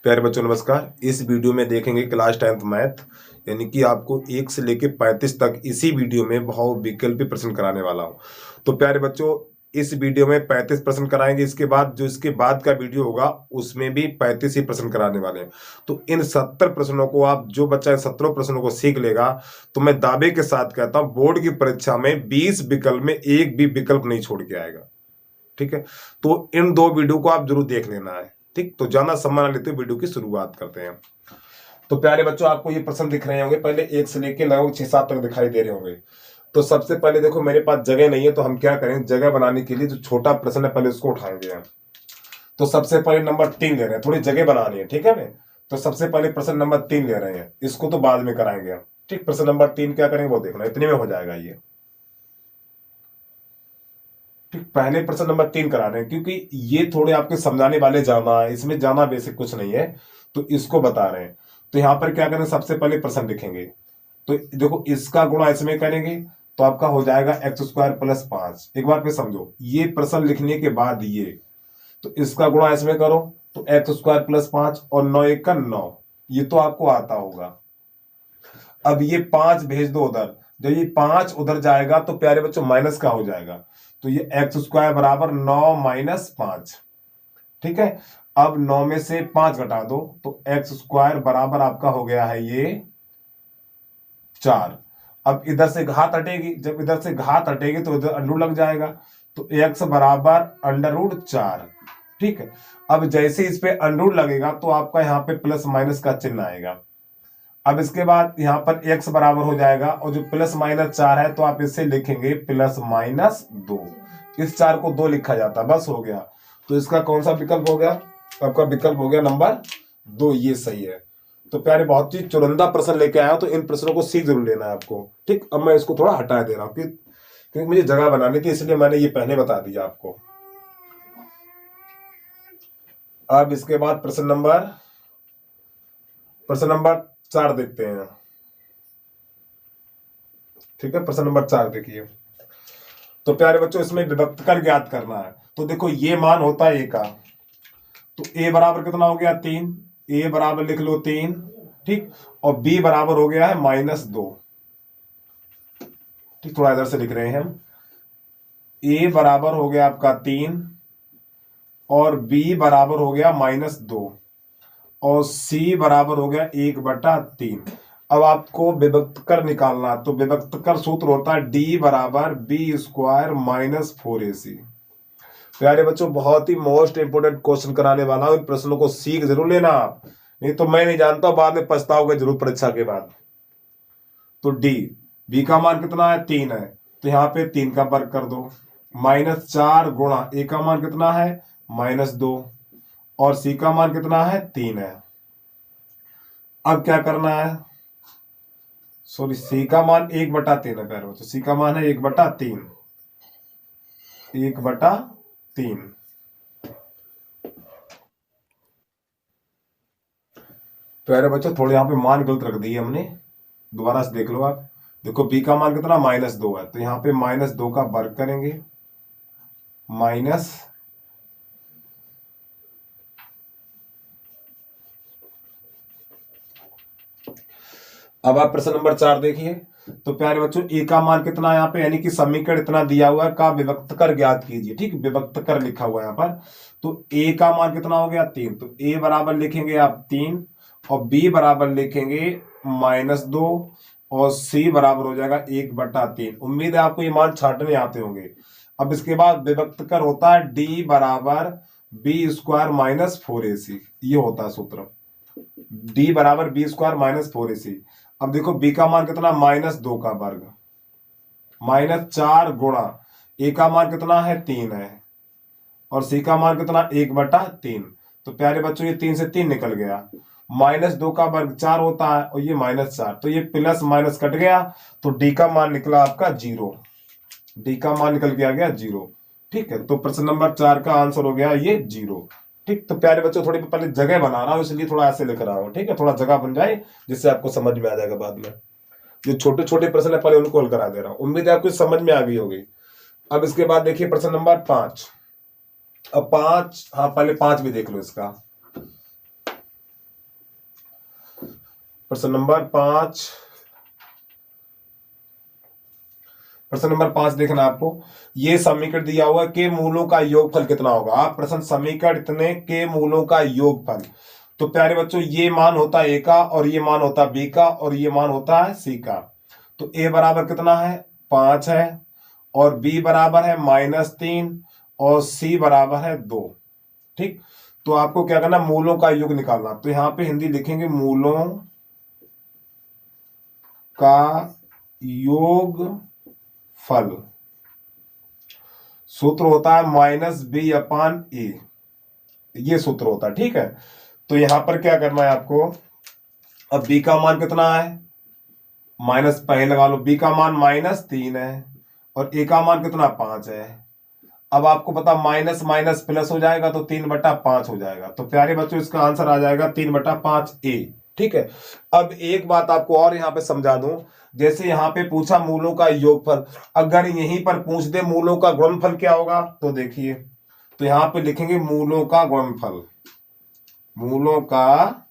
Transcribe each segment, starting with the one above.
प्यारे बच्चों नमस्कार। इस वीडियो में देखेंगे क्लास 10th मैथ, यानी कि आपको 1 से लेकर 35 तक इसी वीडियो में बहुविकल्पी प्रश्न कराने वाला हूं। तो प्यारे बच्चों, इस वीडियो में 35 प्रश्न कराएंगे। इसके बाद जो इसके बाद का वीडियो होगा उसमें भी 35 ही प्रश्न कराने वाले हैं। तो इन 70 प्रश्नों को आप जो बच्चा इन 17 प्रश्नों को सीख लेगा तो मैं दावे के साथ कहता हूं बोर्ड की परीक्षा में 20 विकल्प में एक भी विकल्प नहीं छोड़ के आएगा। ठीक है, तो इन 2 वीडियो को आप जरूर देख लेना है। ठीक, तो ज्यादा समय ना लेते वीडियो की शुरुआत करते हैं। तो प्यारे बच्चों, आपको ये प्रश्न दिख रहे होंगे, पहले 1 से लेके लगभग 6-7 तक दिखाई दे रहे होंगे। तो सबसे पहले देखो, मेरे पास जगह नहीं है तो हम क्या करेंगे, जगह बनाने के लिए जो छोटा प्रश्न है पहले उसको उठाएंगे हम। तो सबसे पहले नंबर 3 ले रहे हैं, थोड़ी जगह बनानी है। ठीक है, तो सबसे पहले प्रश्न नंबर 3 ले रहे हैं, इसको तो बाद में कराएंगे हम। ठीक, प्रश्न नंबर 3 क्या करेंगे वो देखना, इतने में हो जाएगा ये। ठीक, पहले प्रश्न नंबर 3 करा रहे हैं क्योंकि ये थोड़े आपके समझाने वाले ज्यादा है, इसमें ज्यादा बेसिक कुछ नहीं है, तो इसको बता रहे हैं। तो यहां पर क्या करें, सबसे पहले प्रश्न लिखेंगे। तो देखो, इसका गुणा इसमें करेंगे तो आपका हो जाएगा x² + 5। एक बार फिर समझो, ये प्रश्न लिखने के बाद ये, तो इसका गुणा इसमें करो तो x² + 5 और 9 × 1 = 9। ये तो आपको आता होगा। अब ये 5 भेज दो उधर, जब ये 5 उधर जाएगा तो प्यारे बच्चों माइनस का हो जाएगा, तो ये x² = 9 - 5। ठीक है, अब 9 में से 5 घटा दो तो x² बराबर आपका हो गया है ये 4। अब इधर से घात हटेगी, जब इधर से घात हटेगी तो इधर अंडू लग जाएगा, तो x = √4। ठीक है, अब जैसे इस पे अंडू लगेगा तो आपका यहाँ पे प्लस माइनस का चिन्ह आएगा। अब इसके बाद यहाँ पर x बराबर हो जाएगा, और जो +-4 है तो आप इससे लिखेंगे +-2। इस 4 को 2 लिखा जाता है, बस हो गया। तो इसका कौन सा विकल्प हो गया, आपका विकल्प हो गया नंबर 2, ये सही है। तो प्यारे, बहुत ही चुनिंदा प्रश्न लेके आया, तो इन प्रश्नों को सीख जरूर लेना है आपको। ठीक, अब मैं इसको थोड़ा हटा दे रहा हूँ क्योंकि मुझे जगह बनानी थी, इसलिए मैंने ये पहले बता दिया आपको। अब इसके बाद प्रश्न नंबर 4 देखते हैं। ठीक है, प्रश्न नंबर 4 देखिए। तो प्यारे बच्चों, इसमें विभक्त कर ज्ञात करना है। तो देखो, ये मान होता है a का, तो a बराबर कितना हो गया 3, a बराबर लिख लो 3। ठीक, और b बराबर हो गया है -2। ठीक, थोड़ा इधर से लिख रहे हैं हम। a बराबर हो गया आपका 3 और b बराबर हो गया -2 और c बराबर हो गया 1/3। अब आपको विभक्त कर निकालना, तो विभक्त कर सूत्र होता है d बराबर b² - 4ac। प्यारे बच्चों, बहुत ही मोस्ट इंपोर्टेंट क्वेश्चन कराने वाला हूं, इन प्रश्नों को सीख जरूर लेना आप, नहीं तो मैं नहीं जानता बाद में पछताओगे जरूर परीक्षा के बाद। तो b का मान कितना है 3 है, तो यहाँ पे 3 का वर्ग कर दो, -4 गुणा a का मान कितना है -2 और c का मान कितना है 3 है। अब क्या करना है, सॉरी, c का मान 1/3 है प्यारे बच्चों, c का मान है 1/3। 1/3। प्यारे बच्चों, थोड़े यहाँ पे मान गलत रख दिए हमने, दोबारा से देख लो आप। देखो, b का मान कितना -2 है, तो यहाँ पे -2 का वर्ग करेंगे, माइनस अब आप प्रश्न नंबर 4 देखिए। तो प्यारे बच्चों, a का मान कितना है यहाँ पे, यानी कि समीकरण इतना दिया हुआ है का विभक्त कर ज्ञात कीजिए। ठीक, विभक्त कर लिखा हुआ है यहाँ पर। तो a का मान कितना हो गया 3, तो a बराबर लिखेंगे आप 3 और b बराबर लिखेंगे -2 और c बराबर हो जाएगा 1/3। उम्मीद है आपको ये मान छांटने आते होंगे। अब इसके बाद विभक्त कर होता है d बराबर b² - 4ac, ये होता है सूत्र, d बराबर b² - 4ac। अब देखो, b का मान कितना -2 का वर्ग, -4 गुणा a का मान कितना है 3 है और c का मान कितना 1/3। तो प्यारे बच्चों, ये 3 से 3 निकल गया, -2 का वर्ग 4 होता है और ये -4, तो ये प्लस माइनस कट गया, तो d का मान निकला आपका 0। d का मान निकल के आ गया 0। ठीक है, तो प्रश्न नंबर 4 का आंसर हो गया ये 0। ठीक, तो प्यारे बच्चों, थोड़ी पहले जगह बना रहा हूं इसलिए थोड़ा ऐसे लिख रहा हूं। ठीक है, थोड़ा जगह बन जाए जिससे आपको समझ में आ जाएगा बाद में। जो छोटे छोटे प्रश्न है पहले उनको हल करा दे रहा हूं, उम्मीद है आपको समझ में आ गई होगी। अब इसके बाद देखिए प्रश्न नंबर 5। अब 5, हाँ पहले 5 भी देख लो इसका। प्रश्न नंबर 5, प्रश्न नंबर 5 देखना आपको, ये समीकरण दिया हुआ है के मूलों का योगफल कितना होगा। आप प्रश्न समीकरण इतने के मूलों का योगफल, तो प्यारे बच्चों ये मान होता है ए का और ये मान होता है बी का और ये मान होता है सी का। तो ए बराबर कितना है 5 है और बी बराबर है -3 और सी बराबर है 2। ठीक, तो आपको क्या करना, मूलों का योग निकालना। तो यहां पे हिंदी लिखेंगे मूलों का योग फल, सूत्र होता है -b/a, ये सूत्र होता है। ठीक है, तो यहां पर क्या करना है आपको, अब b का मान कितना है माइनस, पहले लगा लो, b का मान -3 है और a का मान कितना 5 है। अब आपको पता माइनस माइनस प्लस हो जाएगा तो 3/5 हो जाएगा। तो प्यारे बच्चों इसका आंसर आ जाएगा 3/5a। ठीक है, अब एक बात आपको और यहां पे समझा दूं, जैसे यहां पे पूछा मूलों का योगफल, अगर यहीं पर पूछ दे मूलों का गुणनफल क्या होगा, तो देखिए, तो यहां पे लिखेंगे मूलों का गुणनफल, मूलों का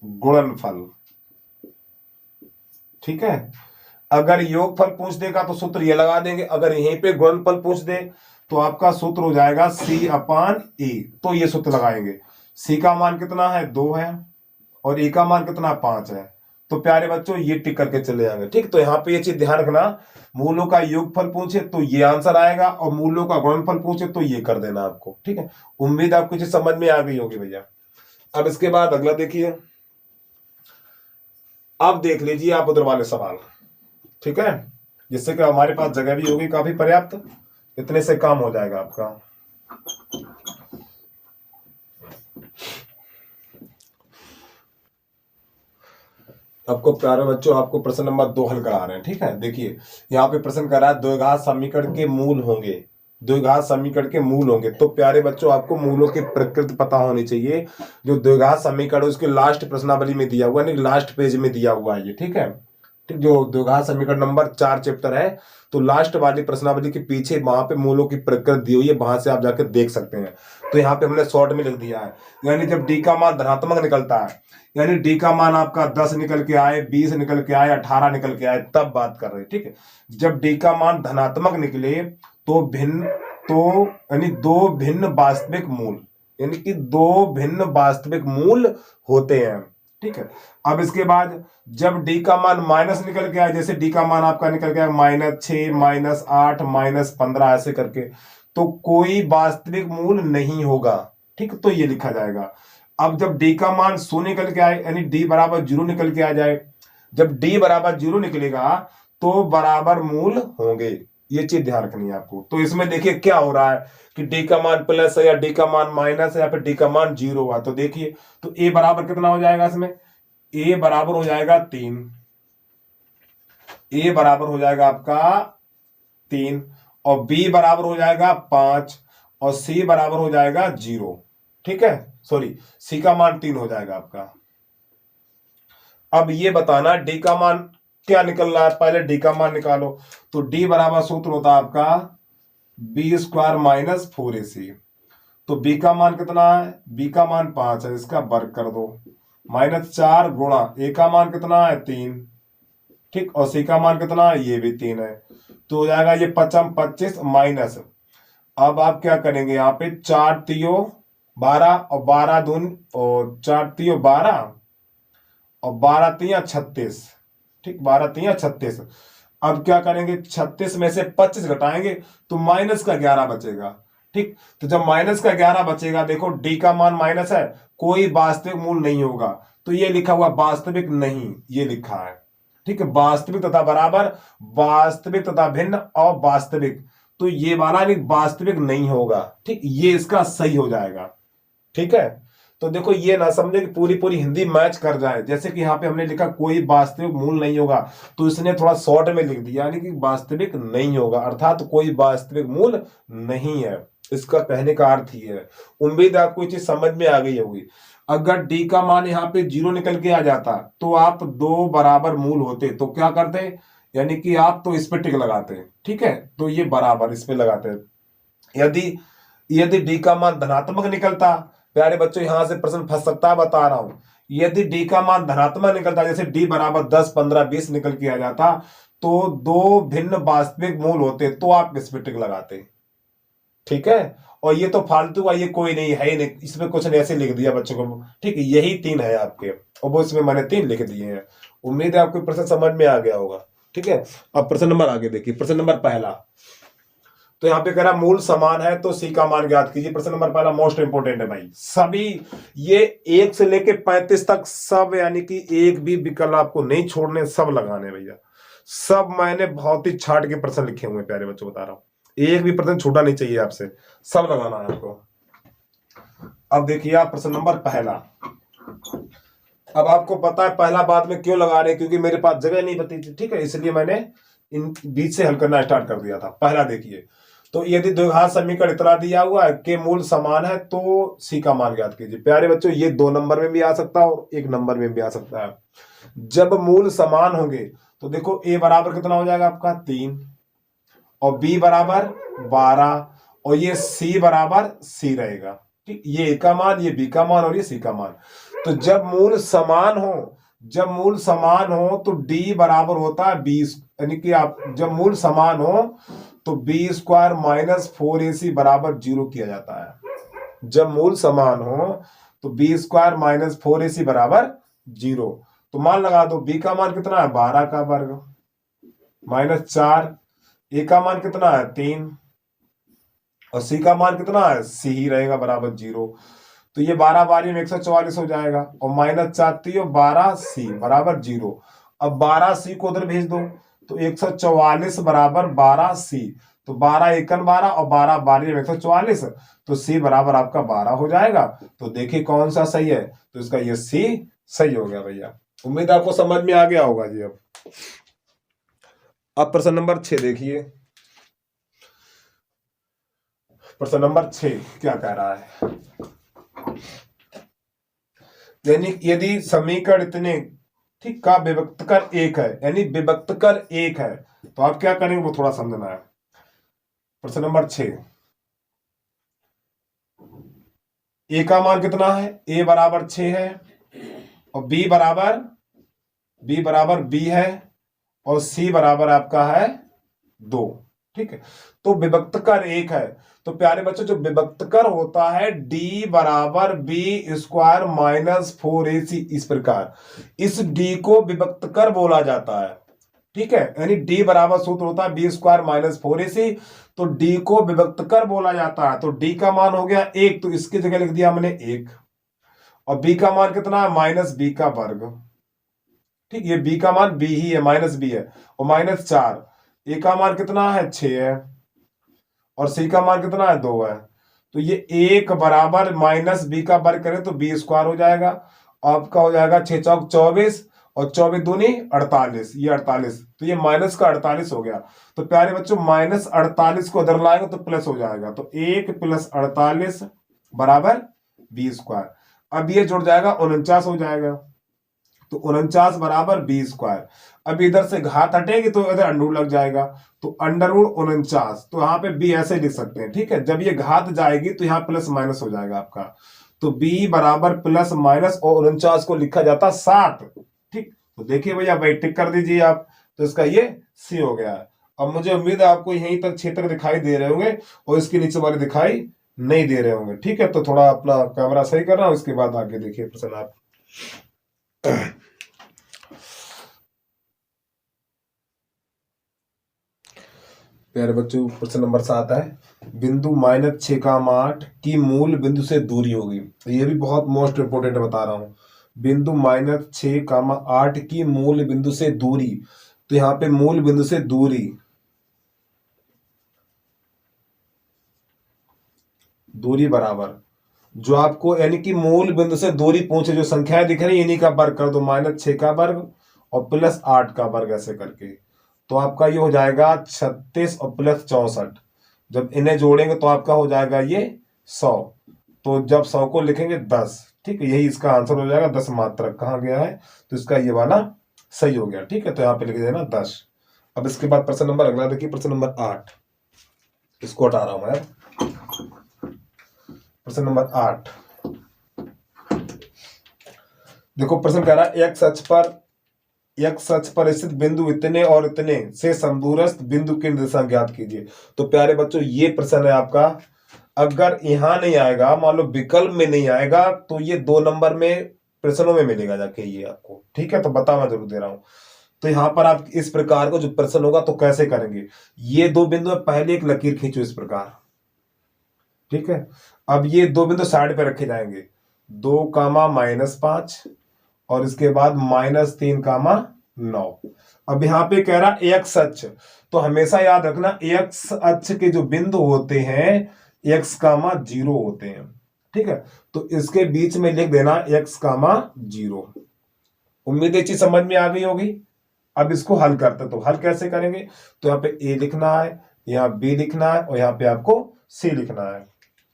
गुणनफल। ठीक है, अगर योगफल पूछ देगा तो सूत्र ये लगा देंगे, अगर यहीं पे गुणनफल पूछ दे तो आपका सूत्र हो जाएगा C/A। तो ये सूत्र लगाएंगे, C का मान कितना है 2 है और A का मान कितना 5 है। तो प्यारे बच्चों ये टिक करके चले जाएंगे। ठीक, तो यहाँ पे ये चीज ध्यान रखना, मूलों का योगफल पूछे तो ये आंसर आएगा और मूलों का गुणनफल पूछे तो ये कर देना आपको। ठीक है, उम्मीद आपको चीज समझ में आ गई होगी भैया। अब इसके बाद अगला देखिए, अब देख लीजिए आप उधर वाले सवाल। ठीक है, जिससे कि हमारे पास जगह भी होगी काफी पर्याप्त, इतने से काम हो जाएगा आपका। आपको प्यारे बच्चों आपको प्रश्न नंबर 2 हल करा रहे हैं। ठीक है, देखिए यहाँ पे प्रश्न करा है द्विघात समीकरण के मूल होंगे, द्विघात समीकरण के मूल होंगे। तो प्यारे बच्चों आपको मूलों की प्रकृति पता होनी चाहिए। जो द्विघात समीकरण उसके लास्ट प्रश्नावली में दिया हुआ है, लास्ट पेज में दिया हुआ है ये। ठीक है, ठीक, जो द्विघात समीकरण नंबर 4 चैप्टर है, तो लास्ट वाली प्रश्नावली के पीछे वहां पे मूलों की प्रकृति दी हुई है, वहां से आप जाकर देख सकते हैं। तो यहाँ पे हमने शॉर्ट में लिख दिया है, यानी जब डी का मान धनात्मक निकलता है, यानी डी का मान आपका 10 निकल के आए, 20 निकल के आए, 18 निकल के आए, तब बात कर रहे हैं। ठीक है, जब डी का मान धनात्मक निकले तो भिन्न, तो यानी दो भिन्न वास्तविक मूल, यानी कि दो भिन्न वास्तविक मूल होते हैं। ठीक है, अब इसके बाद जब डी का मान माइनस निकल के आए, जैसे डी का मान आपका निकल के आए -6, -8, -15 ऐसे करके, तो कोई वास्तविक मूल नहीं होगा। ठीक, तो ये लिखा जाएगा। अब जब डी का मान 0 निकल के आए, यानी डी बराबर 0 निकल के आ जाए, जब डी बराबर 0 निकलेगा तो बराबर मूल होंगे, ये चीज ध्यान रखनी है आपको। तो इसमें देखिए क्या हो रहा है कि डी का मान प्लस है या डी का मान माइनस है या फिर डी का मान 0 हुआ। तो देखिए, तो ए बराबर कितना हो जाएगा, इसमें ए बराबर हो जाएगा 3, ए बराबर हो जाएगा आपका 3 और बी बराबर हो जाएगा 5 और सी बराबर हो जाएगा 0। ठीक है, सॉरी, सी का मान 3 हो जाएगा आपका। अब ये बताना डी का मान क्या निकल रहा है, पहले डी का मान निकालो। तो डी बराबर सूत्र होता है आपका b² - 4ac। तो बी का मान कितना है, बी का मान 5 है, इसका वर्ग कर दो, -4 गुणा ए का मान कितना है 3। ठीक, और सी का मान कितना है, ये भी 3 है। तो हो जाएगा ये 5 25 माइनस, अब आप क्या करेंगे, यहाँ पे 4 तियो 12 और 12 दून और 4 तियो 12 और 12 तिया 36। ठीक, 12 तिया 36। अब क्या करेंगे, 36 में से 25 घटाएंगे तो माइनस का 11 बचेगा। ठीक, तो जब माइनस का 11 बचेगा, देखो डी का मान माइनस है, कोई वास्तविक मूल नहीं होगा, तो ये लिखा हुआ वास्तविक नहीं, ये लिखा है। ठीक है, वास्तविक तथा बराबर, वास्तविक तथा भिन्न और वास्तविक, तो ये वाला भी वास्तविक नहीं होगा। ठीक, ये इसका सही हो जाएगा। ठीक है, तो देखो ये ना समझे कि पूरी पूरी हिंदी मैच कर जाए, जैसे कि यहाँ पे हमने लिखा कोई वास्तविक मूल नहीं होगा, तो इसने थोड़ा शॉर्ट में लिख दिया, यानी कि वास्तविक नहीं होगा, अर्थात कोई वास्तविक मूल नहीं है, इसका कहने का अर्थ ही है। उम्मीद है आपको ये चीज समझ में आ गई होगी। अगर डी का मान यहाँ पे 0 निकल के आ जाता तो आप दो बराबर मूल होते, तो क्या करते, यानी कि आप तो इस पे टिक लगाते हैं। ठीक है, तो ये बराबर इस पे लगाते हैं। यदि यदि डी का मान धनात्मक निकलता, प्यारे बच्चों यहां से प्रश्न फंस सकता है, बता रहा हूं, यदि डी का मान धनात्मक निकलता, जैसे डी बराबर 10, 15, 20 निकल के आ जाता, तो दो भिन्न वास्तविक मूल होते तो आप इस पे टिक लगाते। ठीक है, और ये तो फालतू का, ये कोई नहीं है ही नहीं, इसमें कुछ नहीं, ऐसे लिख दिया बच्चों को। ठीक है, यही 3 है आपके, और वो इसमें मैंने 3 लिख दिए हैं। उम्मीद है आपको प्रश्न समझ में आ गया होगा। ठीक है, अब प्रश्न नंबर आगे देखिए। प्रश्न नंबर पहला, तो यहाँ पे कह रहा मूल समान है तो सी का मान ज्ञात कीजिए। प्रश्न नंबर पहला मोस्ट इंपोर्टेंट है भाई, सभी ये 1 से लेके 35 तक सब, यानी कि एक भी विकल्प आपको नहीं छोड़ने, सब लगाने भैया। सब मैंने बहुत ही छाट के प्रश्न लिखे हुए प्यारे बच्चों, बता रहा हूं, एक भी प्रश्न छूटा नहीं चाहिए आपसे, सब लगाना है आपको। अब देखिए आप प्रश्न नंबर पहला। अब आपको पता है पहला बाद में क्यों लगा रहे, क्योंकि मेरे पास जगह नहीं बची थी। ठीक है, इसलिए मैंने इन बीच से हल करना स्टार्ट कर दिया था। पहला देखिए, तो यदि द्विघात समीकरण इतना दिया हुआ है कि मूल समान है तो सी का मान ज्ञात कीजिए। प्यारे बच्चों, ये 2 नंबर में भी आ सकता है और 1 नंबर में भी आ सकता है। जब मूल समान होंगे तो देखो ए बराबर कितना हो जाएगा आपका 3, और बी बराबर 12, और ये सी बराबर सी रहेगा। ठीक, ये ए का मान, ये बी का मान, और ये सी का मान। तो जब मूल समान हो, जब मूल समान हो तो डी बराबर होता है 20, यानी कि आप जब मूल समान हो तो बी स्क्वायर माइनस 4ac बराबर 0 किया जाता है। जब मूल समान हो तो बी स्क्वायर माइनस 4ac बराबर 0। तो मान लगा दो, बी का मान कितना है 12 का वर्ग माइनस 4, ए का मान कितना है 3, और सी का मान कितना है सी ही रहेगा बराबर 0। तो ये 12 बारी में 144 हो जाएगा, और माइनस 4 और 12 सी बराबर 0। अब 12 सी को उधर भेज दो तो 144 बराबर 12 सी, तो 12 एकन 12 और 12 बारी में 144, तो सी बराबर आपका 12 हो जाएगा। तो देखिए कौन सा सही है, तो इसका ये सी सही हो गया भैया। उम्मीद आपको समझ में आ गया होगा जी। अब प्रश्न नंबर 6 देखिए। प्रश्न नंबर 6 क्या कह रहा है, यानी यदि समीकरण इतने ठीक का विभक्तकर 1 है, यानी विभक्तकर 1 है, तो आप क्या करेंगे वो थोड़ा समझना है। प्रश्न नंबर 6, ए का मान कितना है, ए बराबर 6 है, और बी बराबर बी है, और सी बराबर आपका है 2। ठीक है, तो विभक्तकर 1 है, तो प्यारे बच्चों जो विभक्तकर होता है डी बराबर बी स्क्वायर माइनस 4ac, इस प्रकार इस डी को विभक्तकर बोला जाता है। ठीक है, यानी डी बराबर सूत्र होता है बी स्क्वायर माइनस 4ac, तो डी को विभक्तकर बोला जाता है। तो डी का मान हो गया 1, तो इसकी जगह लिख दिया हमने 1, और बी का मान कितना है माइनस बी का वर्ग। ठीक, ये बी का मान बी ही है, माइनस बी है, और माइनस 4, ए का मान कितना है 6 है, और सी का मान कितना है 2 है। तो ये 1 बराबर माइनस बी का वर्ग करें तो बी स्क्वायर हो जाएगा, आपका हो जाएगा 6 चौक 24, और 24 दूनी 48, ये 48, तो ये माइनस का 48 हो गया। तो प्यारे बच्चों माइनस 48 को उधर लाएंगे तो प्लस हो जाएगा, तो 1 प्लस 48 बराबर बी स्क्वायर। अब ये जुड़ जाएगा 49 हो जाएगा, तो 49 बराबर बी स्क्वायर। अब इधर से घात हटेगी तो इधर अंडर लग जाएगा, तो अंडर 49, तो यहाँ पे बी ऐसे लिख सकते हैं। ठीक है, जब ये घात जाएगी तो यहाँ प्लस माइनस हो जाएगा आपका, तो बी बराबर प्लस माइनस, और 49 को लिखा जाता 7। ठीक, तो देखिए भैया भाई टिक कर दीजिए आप, तो इसका ये सी हो गया है। अब मुझे उम्मीद है आपको यहीं तक क्षेत्र दिखाई दे रहे होंगे, और इसके नीचे वाले दिखाई नहीं दे रहे होंगे। ठीक है, तो थोड़ा अपना कैमरा सही कर रहा हूं, इसके बाद आगे देखिए प्रश्न आप। प्यारे बच्चों प्रश्न नंबर 7 है, बिंदु -6,8 की मूल बिंदु से दूरी होगी। ये भी बहुत मोस्ट इंपोर्टेंट बता रहा हूं, बिंदु -6,8 की मूल बिंदु से दूरी। तो यहाँ पे मूल बिंदु से दूरी बराबर जो आपको, यानी कि मूल बिंदु से दूरी पूछे, जो संख्याएं दिख रही है इन्हीं का वर्ग कर दो, -6 का वर्ग और प्लस 8 का वर्ग, ऐसे करके तो आपका ये हो जाएगा 36 और प्लस 64। जब इन्हें जोड़ेंगे तो आपका हो जाएगा ये 100, तो जब 100 को लिखेंगे 10। ठीक है, यही इसका आंसर हो जाएगा। 10 मात्रक कहाँ गया है, तो इसका ये वाला सही हो गया। ठीक है, तो यहाँ पे लिख देना 10। अब इसके बाद प्रश्न नंबर अगला देखिए, प्रश्न नंबर 8, इसको हटा रहा हूं मैं। प्रश्न नंबर 8 देखो प्रश्न कह रहा है एक्स अक्ष पर स्थित बिंदु इतने और इतने से समदूरस्थ बिंदु के निर्देशांक ज्ञात कीजिए। तो प्यारे बच्चों ये प्रश्न है आपका। अगर यहां नहीं आएगा, मान लो विकल्प में नहीं आएगा, तो ये 2 नंबर में प्रश्नों में मिलेगा जाके ये आपको। ठीक है, तो बता मैं जरूर दे रहा हूं। तो यहां पर आप इस प्रकार का जो प्रश्न होगा तो कैसे करेंगे, ये 2 बिंदु है, पहले एक लकीर खींचो इस प्रकार। ठीक है, अब ये 2 बिंदु साइड पे रखे जाएंगे, 2 कामा -5 और इसके बाद -3 कामा 9। अब यहां पे कह रहा एक्स अक्ष, तो हमेशा याद रखना एक्स अक्ष के जो बिंदु होते हैं x कामा 0 होते हैं। ठीक है, तो इसके बीच में लिख देना x कामा 0। उम्मीद है चीज समझ में आ गई होगी। अब इसको हल करते, तो हल कैसे करेंगे, तो यहाँ पे a लिखना है, यहाँ b लिखना है और यहाँ पे आपको c लिखना है।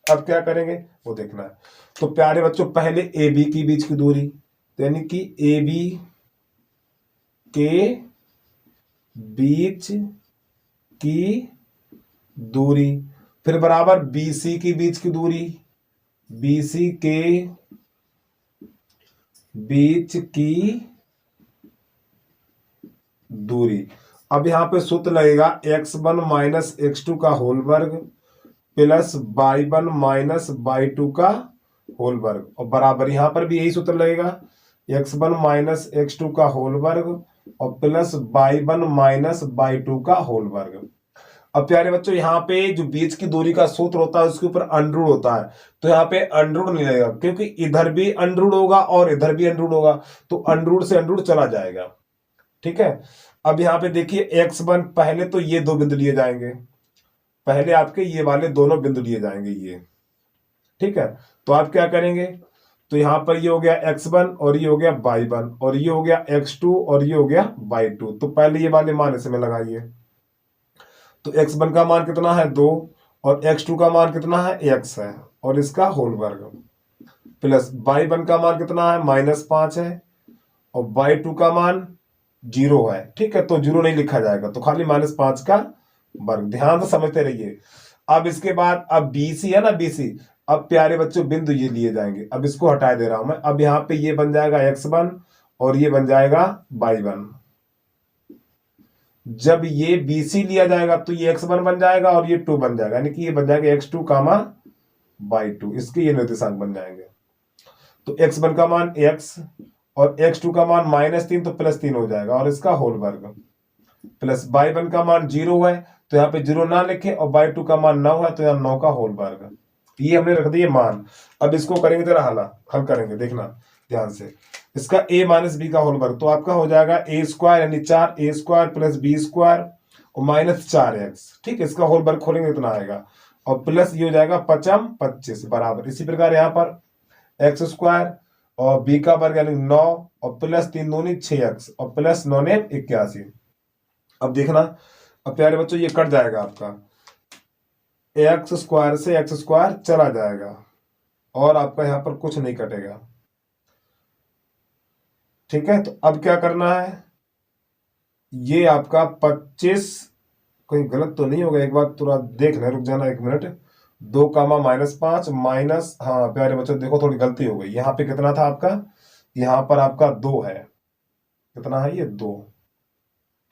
अब क्या करेंगे वो देखना है। तो प्यारे बच्चों पहले ए बी की बीच की दूरी, तो यानी कि ए बी के बीच की दूरी, फिर बराबर बी सी की बीच की दूरी, बी सी के बीच की दूरी। अब यहां पे सूत्र लगेगा x1 माइनस x2 का होल वर्ग प्लस y1 माइनस y2 का होल वर्ग, और बराबर यहां पर भी यही सूत्र लगेगा x1 माइनस x2 का होल वर्ग और प्लस y1 माइनस y2 का होल वर्ग। अब प्यारे बच्चों यहाँ पे जो बीच की दूरी का सूत्र होता है उसके ऊपर अंडरूट होता है, तो यहाँ पे अंडरूट नहीं लगेगा क्योंकि इधर भी अंडरूट होगा और इधर भी अंडरूट होगा, तो अंडरूट से अंडरूट चला जाएगा। ठीक है, अब यहाँ पे देखिए x1, पहले तो ये 2 बिंदु लिए जाएंगे, पहले आपके ये वाले दोनों बिंदु लिए जाएंगे ये। ठीक है, तो आप क्या करेंगे, तो यहां पर ये हो गया x1 और ये हो गया y1 और ये हो गया x2 और ये हो गया y2। तो पहले ये वाले मान इसमें लगाइए, तो x1 का मान कितना है 2 और x2 का मान कितना है x है और इसका होल वर्ग, प्लस y1 का मान कितना है -5 है और y2 का मान 0 है। ठीक है, तो 0 नहीं लिखा जाएगा, तो खाली -5 का वर्ग। ध्यान से समझते रहिए। अब इसके बाद अब BC है ना, BC, अब प्यारे बच्चों बिंदु ये लिए जाएंगे, अब इसको हटा दे रहा हूं मैं। अब यहाँ पे ये बन जाएगा x1 और ये बन जाएगा y1। जब ये BC लिया जाएगा तो ये x1 बन जाएगा और ये 2 बन जाएगा, यानी कि ये बन जाएगा x2 कामा y2, इसके ये निर्देशांक बन जाएंगे। तो x1 का मान x और x2 का मान -3, तो +3 हो जाएगा और इसका होल वर्ग, प्लस y1 का मान 0 है तो यहाँ पे 0 ना लिखे और y2 का मान 9 है तो यहाँ 9 का होल वर्ग। ये हमने रख दिए मान। अब इसको करेंगे तेरा हल करेंगे, देखना ध्यान से। इसका a माइनस बी का होल वर्ग, तो आपका हो जाएगा a² यानी 4a² प्लस b² और -4x। ठीक है, इसका होल वर्ग खोलेंगे इतना आएगा और प्लस ये हो जाएगा 5 25 बराबर। इसी प्रकार यहाँ पर x² और b का वर्ग यानी 9 और प्लस 3 दूनी 6x और प्लस 9 ने 81। अब देखना, अब प्यारे बच्चों ये कट जाएगा आपका, x² से x² चला जाएगा और आपका यहां पर कुछ नहीं कटेगा। ठीक है, तो अब क्या करना है, ये आपका 25 कोई गलत तो नहीं होगा, एक बार थोड़ा देख ले, रुक जाना 1 मिनट। 2 कामा -5 माइनस, हाँ प्यारे बच्चों देखो थोड़ी गलती हो गई, यहाँ पे कितना था आपका, यहाँ पर आपका 2 है, कितना है ये 2।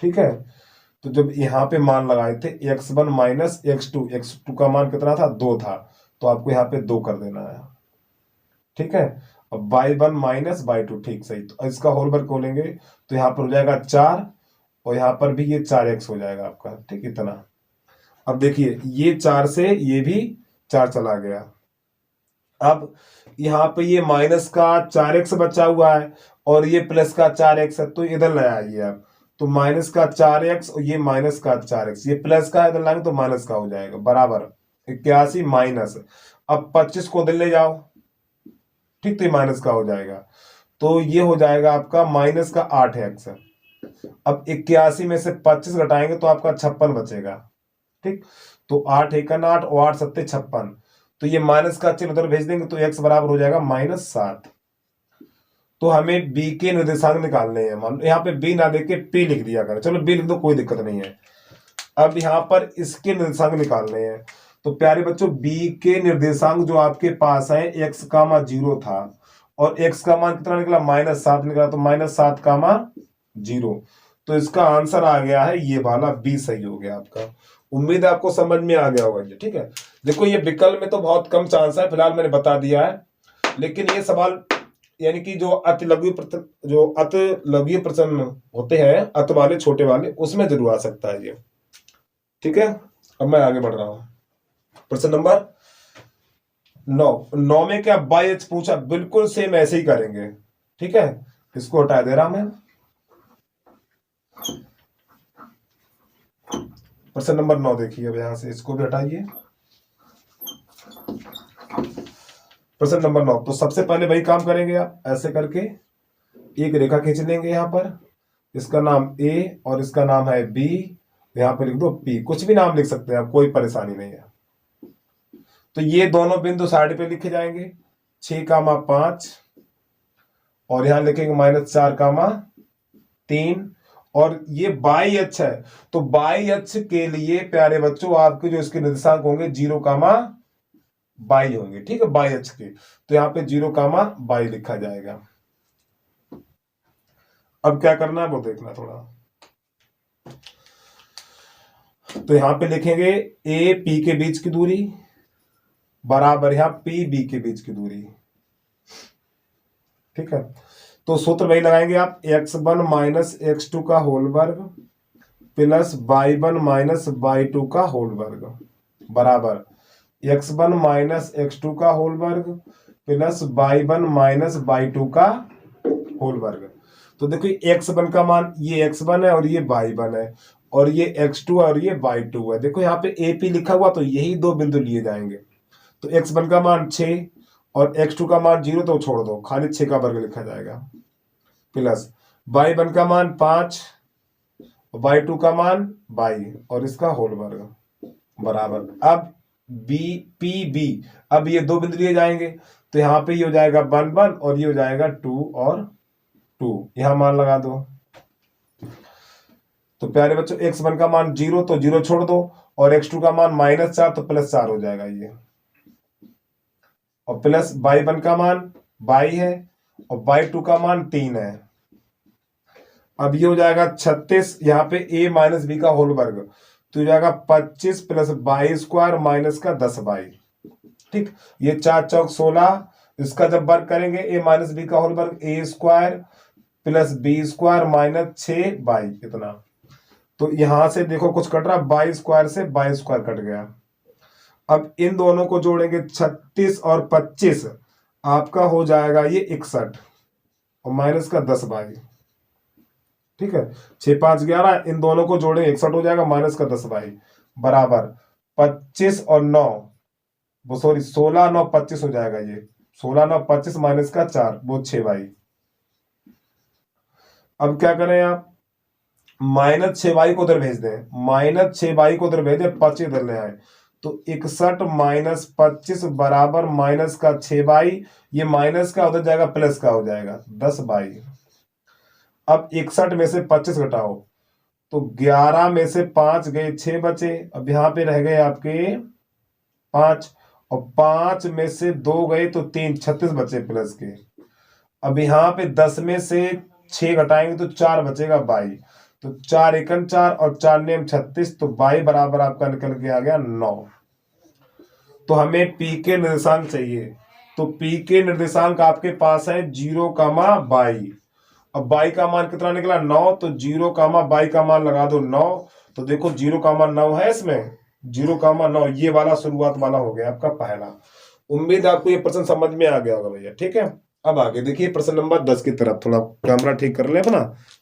ठीक है, तो जब यहाँ पे मान लगाए थे x1 माइनस x2 का मान कितना था 2 था, तो आपको यहाँ पे 2 कर देना है। ठीक है, अब y1 माइनस y2, ठीक सही, तो इसका होल वर्ग खोलेंगे तो यहाँ पर हो जाएगा 4 और यहाँ पर भी ये 4x हो जाएगा आपका। ठीक, इतना। अब देखिए ये 4 से ये भी 4 चला गया, अब यहाँ पे ये माइनस का 4x बचा हुआ है और ये प्लस का 4x है, तो इधर ले आइए आप, तो माइनस का 4x और ये माइनस का 4x, ये प्लस का इधर लाएंगे तो माइनस का हो जाएगा बराबर 81 माइनस। अब 25 को इधर ले जाओ, ठीक, तो ये माइनस का हो जाएगा, तो ये हो जाएगा आपका माइनस का 8x। अब 81 में से 25 घटाएंगे तो आपका 56 बचेगा। ठीक, तो 8 एकन 8 और 8 सत्ते 56, तो ये माइनस का चिन्ह उधर भेज देंगे तो x बराबर हो जाएगा -7। तो हमें b के निर्देशांक निकालने हैं, मान लो यहाँ पे b ना देके p लिख दिया करें, चलो b लिख दो कोई दिक्कत नहीं है। अब यहाँ पर इसके निर्देशांक निकालने हैं, तो प्यारे बच्चों b के निर्देशांक जो आपके पास है x, 0 था और x का मान कितना निकला, -7 निकला, तो -7 कामा 0। तो इसका आंसर आ गया है ये वाला बी, सही हो गया आपका। उम्मीद है आपको समझ में आ गया होगा ये, ठीक है। देखो ये विकल्प में तो बहुत कम चांस है, फिलहाल मैंने बता दिया है, लेकिन ये सवाल यानी कि जो अतिलघु प्रश्न होते हैं, अत वाले छोटे वाले, उसमें जरूर आ सकता है ये, ठीक है। अब मैं आगे बढ़ रहा हूं, प्रश्न नंबर 9 में क्या बाई एच पूछा, बिल्कुल सेम ऐसे ही करेंगे, ठीक है। इसको हटा दे रहा मैं। प्रश्न नंबर 9 देखिए, अब यहां से इसको भी हटाइए। प्रश्न नंबर 9, तो सबसे पहले वही काम करेंगे आप, ऐसे करके एक रेखा खींच लेंगे यहां पर, इसका नाम ए और इसका नाम है बी, यहां पर लिख दो पी, कुछ भी नाम लिख सकते हैं आप, कोई परेशानी नहीं है। तो ये दोनों बिंदु साइड पे लिखे जाएंगे, 6,5, और यहां लिखेंगे -4,3, और ये बाई अक्ष है, तो बाई अक्ष के लिए प्यारे बच्चों आपके जो इसके निर्देशांक होंगे 0,22 होंगे, ठीक है, बाई अक्ष के। तो यहाँ पे 0,22 लिखा जाएगा। अब क्या करना है वो देखना थोड़ा, तो यहां पे लिखेंगे ए पी के बीच की दूरी बराबर यहां पी बी के बीच की दूरी, ठीक है। तो सूत्र वही लगाएंगे आप, x1 - x2 का होल वर्ग प्लस y1 - y2 का होल वर्ग बराबर x1 - x2 का होल वर्ग प्लस y1 - y2 का होल वर्ग। तो देखो x1 का मान, ये x1 है और ये y1 है, और ये x2 है और ये y2 है। देखो यहाँ पे AP लिखा हुआ, तो यही दो बिंदु लिए जाएंगे। तो x1 का मान 6 और x2 का मान 0, तो छोड़ दो, खाली 6 का वर्ग लिखा जाएगा, प्लस y1 का मान 5, y2 का मान 22 और इसका होल वर्ग बराबर। अब पी बी, अब ये दो बिंदु लिए जाएंगे, तो यहाँ पे ये हो जाएगा 1 1 और ये हो जाएगा 2 और 2, यहां मान लगा दो। तो प्यारे बच्चों x1 का मान 0, तो 0 छोड़ दो, और x2 का मान -4, तो +4 हो जाएगा ये, और प्लस y1 का मान 22 है और y2 का मान 3 है। अब ये हो जाएगा 36, यहाँ पे a - b का होल वर्ग, तो हो जाएगा 25 प्लस 22 स्क्वायर माइनस का 10 बाई, ठीक। ये 4 चौक 16, इसका जब वर्ग करेंगे a - b का होल वर्ग, a square plus b square minus 6 by इतना। तो यहां से देखो कुछ कट रहा, 22 स्क्वायर से 22 स्क्वायर कट गया। अब इन दोनों को जोड़ेंगे, 36 और 25, आपका हो जाएगा ये 61 और माइनस का 10 बाई, ठीक है। 6 5 11, इन दोनों को जोड़ेंगे 61 हो जाएगा, माइनस का 10 बाई बराबर 25 और 9, वो सॉरी 16 9 25 हो जाएगा ये, 16 9 25 माइनस का 4, वो 6 बाई। अब क्या करें आप, -6 को उधर भेज दें, -6 को उधर भेजें, 25 इधर ले आए, तो 61 - 25 बराबर माइनस का 6 बाई, ये माइनस का उधर जाएगा प्लस का हो जाएगा 10 बाई। अब 61 में से 25 घटाओ, तो 11 में से 5 गए, 6 बचे, अब यहां पे रह गए आपके 5, और 5 में से 2 गए तो 3, 36 बचे प्लस के। अब यहां पे 10 में से 6 घटाएंगे तो 4 बचेगा 22, तो 4 एकन 4 और 4 नेम 36, तो 22 बराबर आपका निकल के आ गया 9। तो हमें पी के निर्देशांक चाहिए, तो पी के निर्देशांक आपके पास है 0,22, अब 22 का मान कितना निकला 9, तो 0,22 का मान लगा दो 9, तो देखो 0,9 है इसमें, 0,9 ये वाला शुरुआत वाला हो गया आपका पहला। उम्मीद आपको ये प्रश्न समझ में आ गया होगा भैया, ठीक है। अब आगे देखिए प्रश्न नंबर 10 की तरफ, थोड़ा कैमरा ठीक कर ले अपना,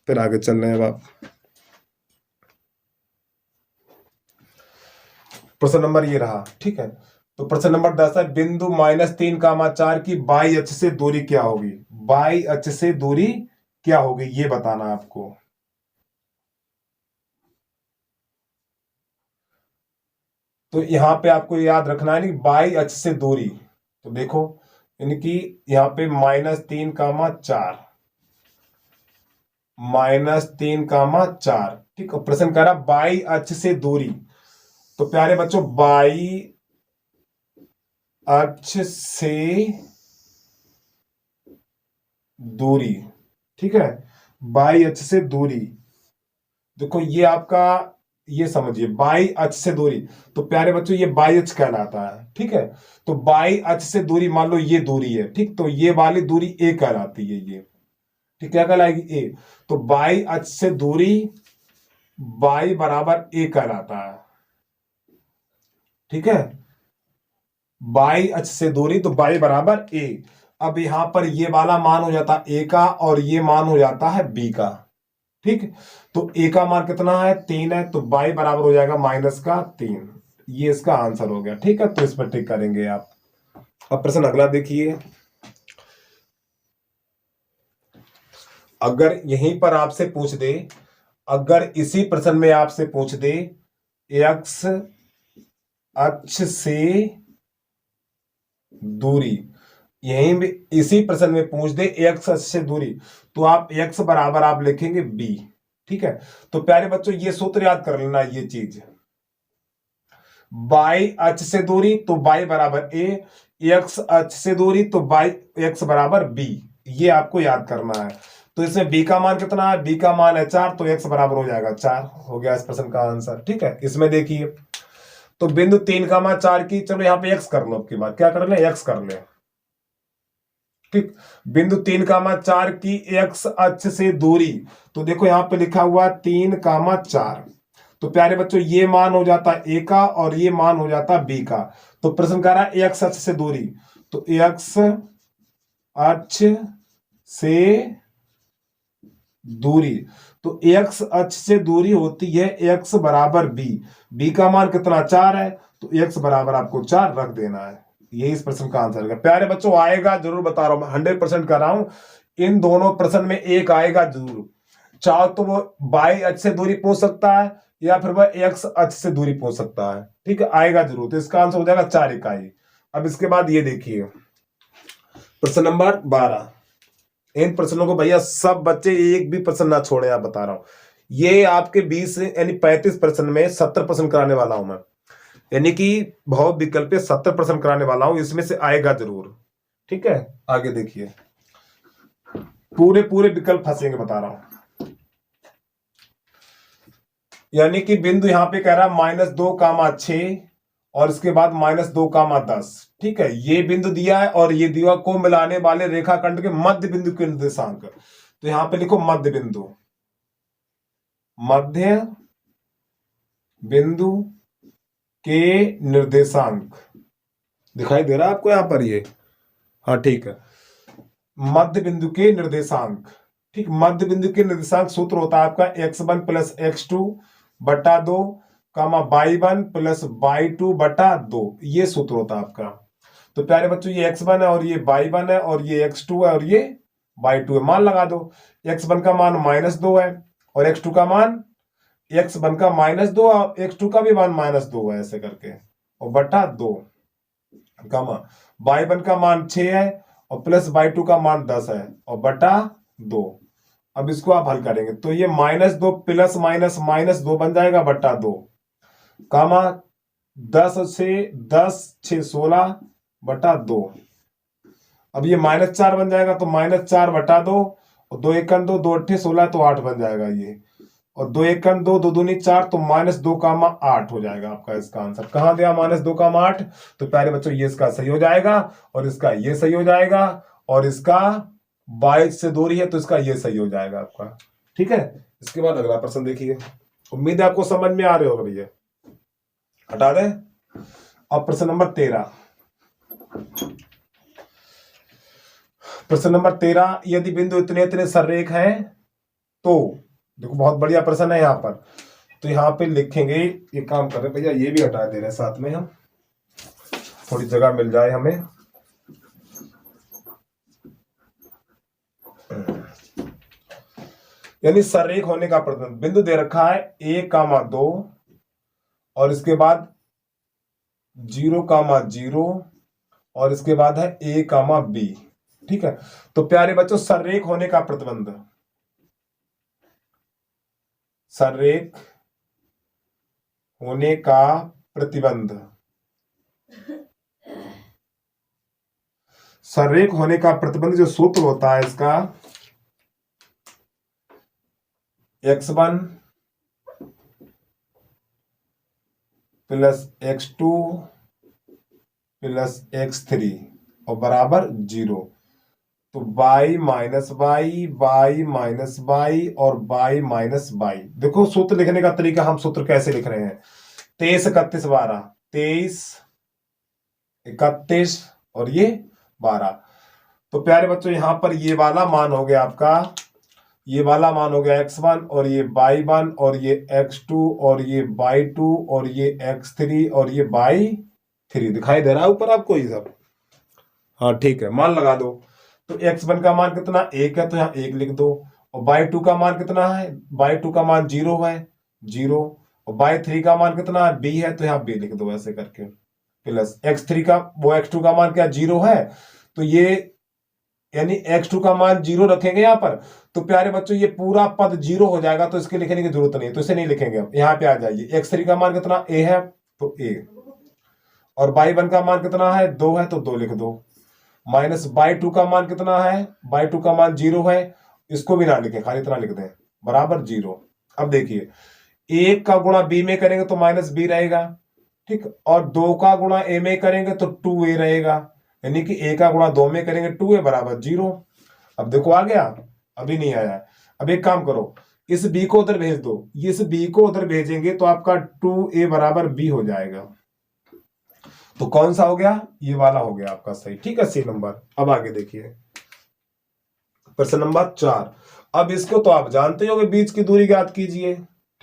फिर आगे चल रहे हैं। अब आप प्रश्न नंबर ये रहा, ठीक है। तो प्रश्न नंबर 10 है, बिंदु -3,4 की बाई अक्ष से दूरी क्या होगी, बाई अक्ष से दूरी क्या होगी ये बताना आपको। तो यहां पे आपको याद रखना है नहीं, बाई अक्ष से दूरी, तो देखो यानी कि यहां पे -3,4, -3,4, ठीक है। प्रश्न कह रहा बाई अक्ष से दूरी, तो प्यारे बच्चों बाई अक्ष से दूरी, ठीक है, बाई अक्ष से दूरी। देखो ये आपका, ये समझिए बाई अक्ष से दूरी, तो प्यारे बच्चों ये बाई अक्ष कहलाता है, ठीक है। तो बाई अक्ष से दूरी, मान लो ये दूरी है, ठीक, तो ये वाली दूरी ए कहलाती है, ये ठीक, क्या कहलाएगी, ए। तो बाई अक्ष से दूरी बाई बराबर ए कहलाता है, ठीक है। बाई अक्ष से दूरी तो बाई बराबर ए। अब यहां पर ये वाला मान हो जाता है ए का, और ये मान हो जाता है बी का, ठीक। तो ए का मान कितना है, 3 है, तो बाई बराबर हो जाएगा -3। ये इसका आंसर हो गया, ठीक है। तो इस पर टिक करेंगे आप। अब प्रश्न अगला देखिए। अगर यहीं पर आपसे पूछ दे, अगर इसी प्रश्न में आपसे पूछ दे एक्स अक्ष से दूरी, यहीं भी इसी प्रश्न में पूछ दे एक्स अक्ष से दूरी, तो आप एक्स बराबर आप लिखेंगे बी, ठीक है। तो प्यारे बच्चों ये सूत्र याद कर लेना, ये चीज, बाई अक्ष से दूरी तो बाई बराबर ए, एक्स अक्ष से दूरी तो बाई एक्स बराबर बी, ये आपको याद करना है। तो इसमें बी का मान कितना है, बी का मान है 4, तो एक्स बराबर हो जाएगा 4, हो गया इस प्रश्न का आंसर, ठीक है। इसमें देखिए, तो बिंदु 3 का मान 4 की, चलो यहाँ पे एक्स कर लो, आपकी बात क्या कर ले, एक्स कर ले, ठीक। बिंदु 3 का मान 4 की एक्स अक्ष से दूरी, तो देखो यहाँ पे लिखा हुआ 3 कामा 4, तो प्यारे बच्चों ये मान हो जाता ए का और ये मान हो जाता बी का। तो प्रश्न कह रहा है एक्स अक्ष से दूरी, तो एक्स अक्ष से दूरी, तो एक्स अक्ष से दूरी होती है एक्स बराबर बी, बी का मान कितना 4 है, तो एक्स बराबर आपको 4 रख देना है। यही इस प्रश्न का आंसर है। प्यारे बच्चों आएगा जरूर, बता रहा हूं 100% कर रहा हूं, इन दोनों प्रश्न में एक आएगा जरूर। चाहो तो वो बाई अक्ष से दूरी पूछ सकता है, या फिर वह एक्स अक्ष से दूरी पूछ सकता है, ठीक है, आएगा जरूर। तो इसका आंसर हो जाएगा 4 इकाई। अब इसके बाद ये देखिए प्रश्न नंबर 12। इन प्रश्नों को भैया सब बच्चे एक भी प्रश्न ना छोड़े, आप बता रहा हूं, ये आपके 20 यानी 35 प्रश्न में 70 प्रश्न कराने वाला हूं मैं, यानी कि बहुत विकल्प पे 70 प्रश्न कराने वाला हूं, इसमें से आएगा जरूर, ठीक है। आगे देखिए, पूरे पूरे विकल्प फंसेंगे, बता रहा हूं। यानी कि बिंदु यहां पे कह रहा है -2, 6 और इसके बाद -2, 10, ठीक है। ये बिंदु दिया है और ये दिया को मिलाने वाले रेखाखंड के मध्य बिंदु के निर्देशांक, तो यहां पे लिखो मध्य बिंदु, मध्य बिंदु के निर्देशांक दिखाई दे रहा है आपको यहां पर, ये हाँ ठीक है, मध्य बिंदु के निर्देशांक, ठीक। मध्य बिंदु के निर्देशांक सूत्र होता है आपका x1 + x2 बटा 2, y1 + y2 बटा 2, ये सूत्र होता है आपका। तो प्यारे बच्चों ये x1 है और ये y1 है और ये x2 है और ये y2 है, मान लगा दो। x1 का मान -2 है और x2 का मान, x1 का -2 और x2 का भी मान -2 है, ऐसे करके, और बटा 2, y1 का मान 6 है और प्लस y2 का मान 10 है और बटा 2। अब इसको आप हल करेंगे तो ये -2 प्लस माइनस -2 बन जाएगा बटा 2, 10 से 10 6 16 बटा 2। अब ये -4 बन जाएगा तो -4 बटा 2, और 2 1 2 2 8 16 तो 8 बन जाएगा ये, और 2 1 2 2 दूनी 4 तो -2, 8 हो जाएगा आपका इसका आंसर। कहां दिया -2, 8, तो प्यारे बच्चों ये इसका सही हो जाएगा और इसका ये सही हो जाएगा, और इसका 22 से दूरी है तो इसका ये सही हो जाएगा आपका, ठीक है। इसके बाद अगला प्रश्न देखिए, उम्मीद है आपको समझ में आ रहे होगा भैया, हटा दें। अब प्रश्न नंबर 13, प्रश्न नंबर 13, यदि बिंदु इतने इतने सररेख हैं तो, देखो बहुत बढ़िया प्रश्न है यहाँ पर, तो यहाँ पे लिखेंगे, ये काम कर रहे हैं भैया, ये भी हटा दे रहे हैं साथ में, हम थोड़ी जगह मिल जाए हमें। यानी सररेख होने का प्रश्न, बिंदु दे रखा है 1, 2 और इसके बाद 0, 0 और इसके बाद है a, b, ठीक है। तो प्यारे बच्चों सररेख होने का प्रतिबंध, सररेख होने का प्रतिबंध, संरेख होने का प्रतिबंध जो सूत्र होता है इसका, x1 plus x2 plus x3 और बराबर 0। तो y minus y, y minus y और y माइनस वाई। देखो सूत्र लिखने का तरीका, हम सूत्र कैसे लिख रहे हैं, 23 31 12, 23 31 और ये 12। तो प्यारे बच्चों यहां पर ये वाला मान हो गया आपका, ये वाला मान हो गया x1 और ये y1 और ये x2 और ये y2 और ये x3 और ये y3। दिखाई दे रहा है ऊपर आपको ये सब? हाँ ठीक है, मान लगा दो। तो x1 का मान कितना 1 है तो यहाँ 1 लिख दो, और y2 का मान कितना है, y2 का मान 0 है 0, और y3 का मान कितना है b है तो यहाँ b लिख दो ऐसे करके, प्लस x3 का वो x2 का मान क्या 0 है, तो ये यानी x2 का मान 0 रखेंगे यहाँ पर। तो प्यारे बच्चों ये पूरा पद 0 हो जाएगा, तो इसके लिखने की जरूरत नहीं है, तो इसे नहीं लिखेंगे हम। यहाँ पे आ जाइए, x3 का मान कितना a है तो a, और y1 का मान कितना है 2 है तो 2 लिख दो, माइनस y2 का मान कितना है, y2 का मान 0 है, इसको भी ना लिखें, खाली इतना लिख दें बराबर 0। अब देखिए 1 का गुणा b में करेंगे तो माइनस b रहेगा, ठीक, और 2 का गुणा a में करेंगे तो 2a रहेगा, यानी कि a का गुणा 2 में करेंगे 2a बराबर 0। अब देखो आ गया, अभी नहीं आया। अब एक काम करो, इस b को उधर भेज दो, इस b को उधर भेजेंगे तो आपका 2a बराबर b हो जाएगा। तो कौन सा हो गया, ये वाला हो गया आपका सही, ठीक है, सी नंबर। अब आगे देखिए प्रश्न नंबर 4। अब इसको तो आप जानते हो कि बीच की दूरी ज्ञात कीजिए,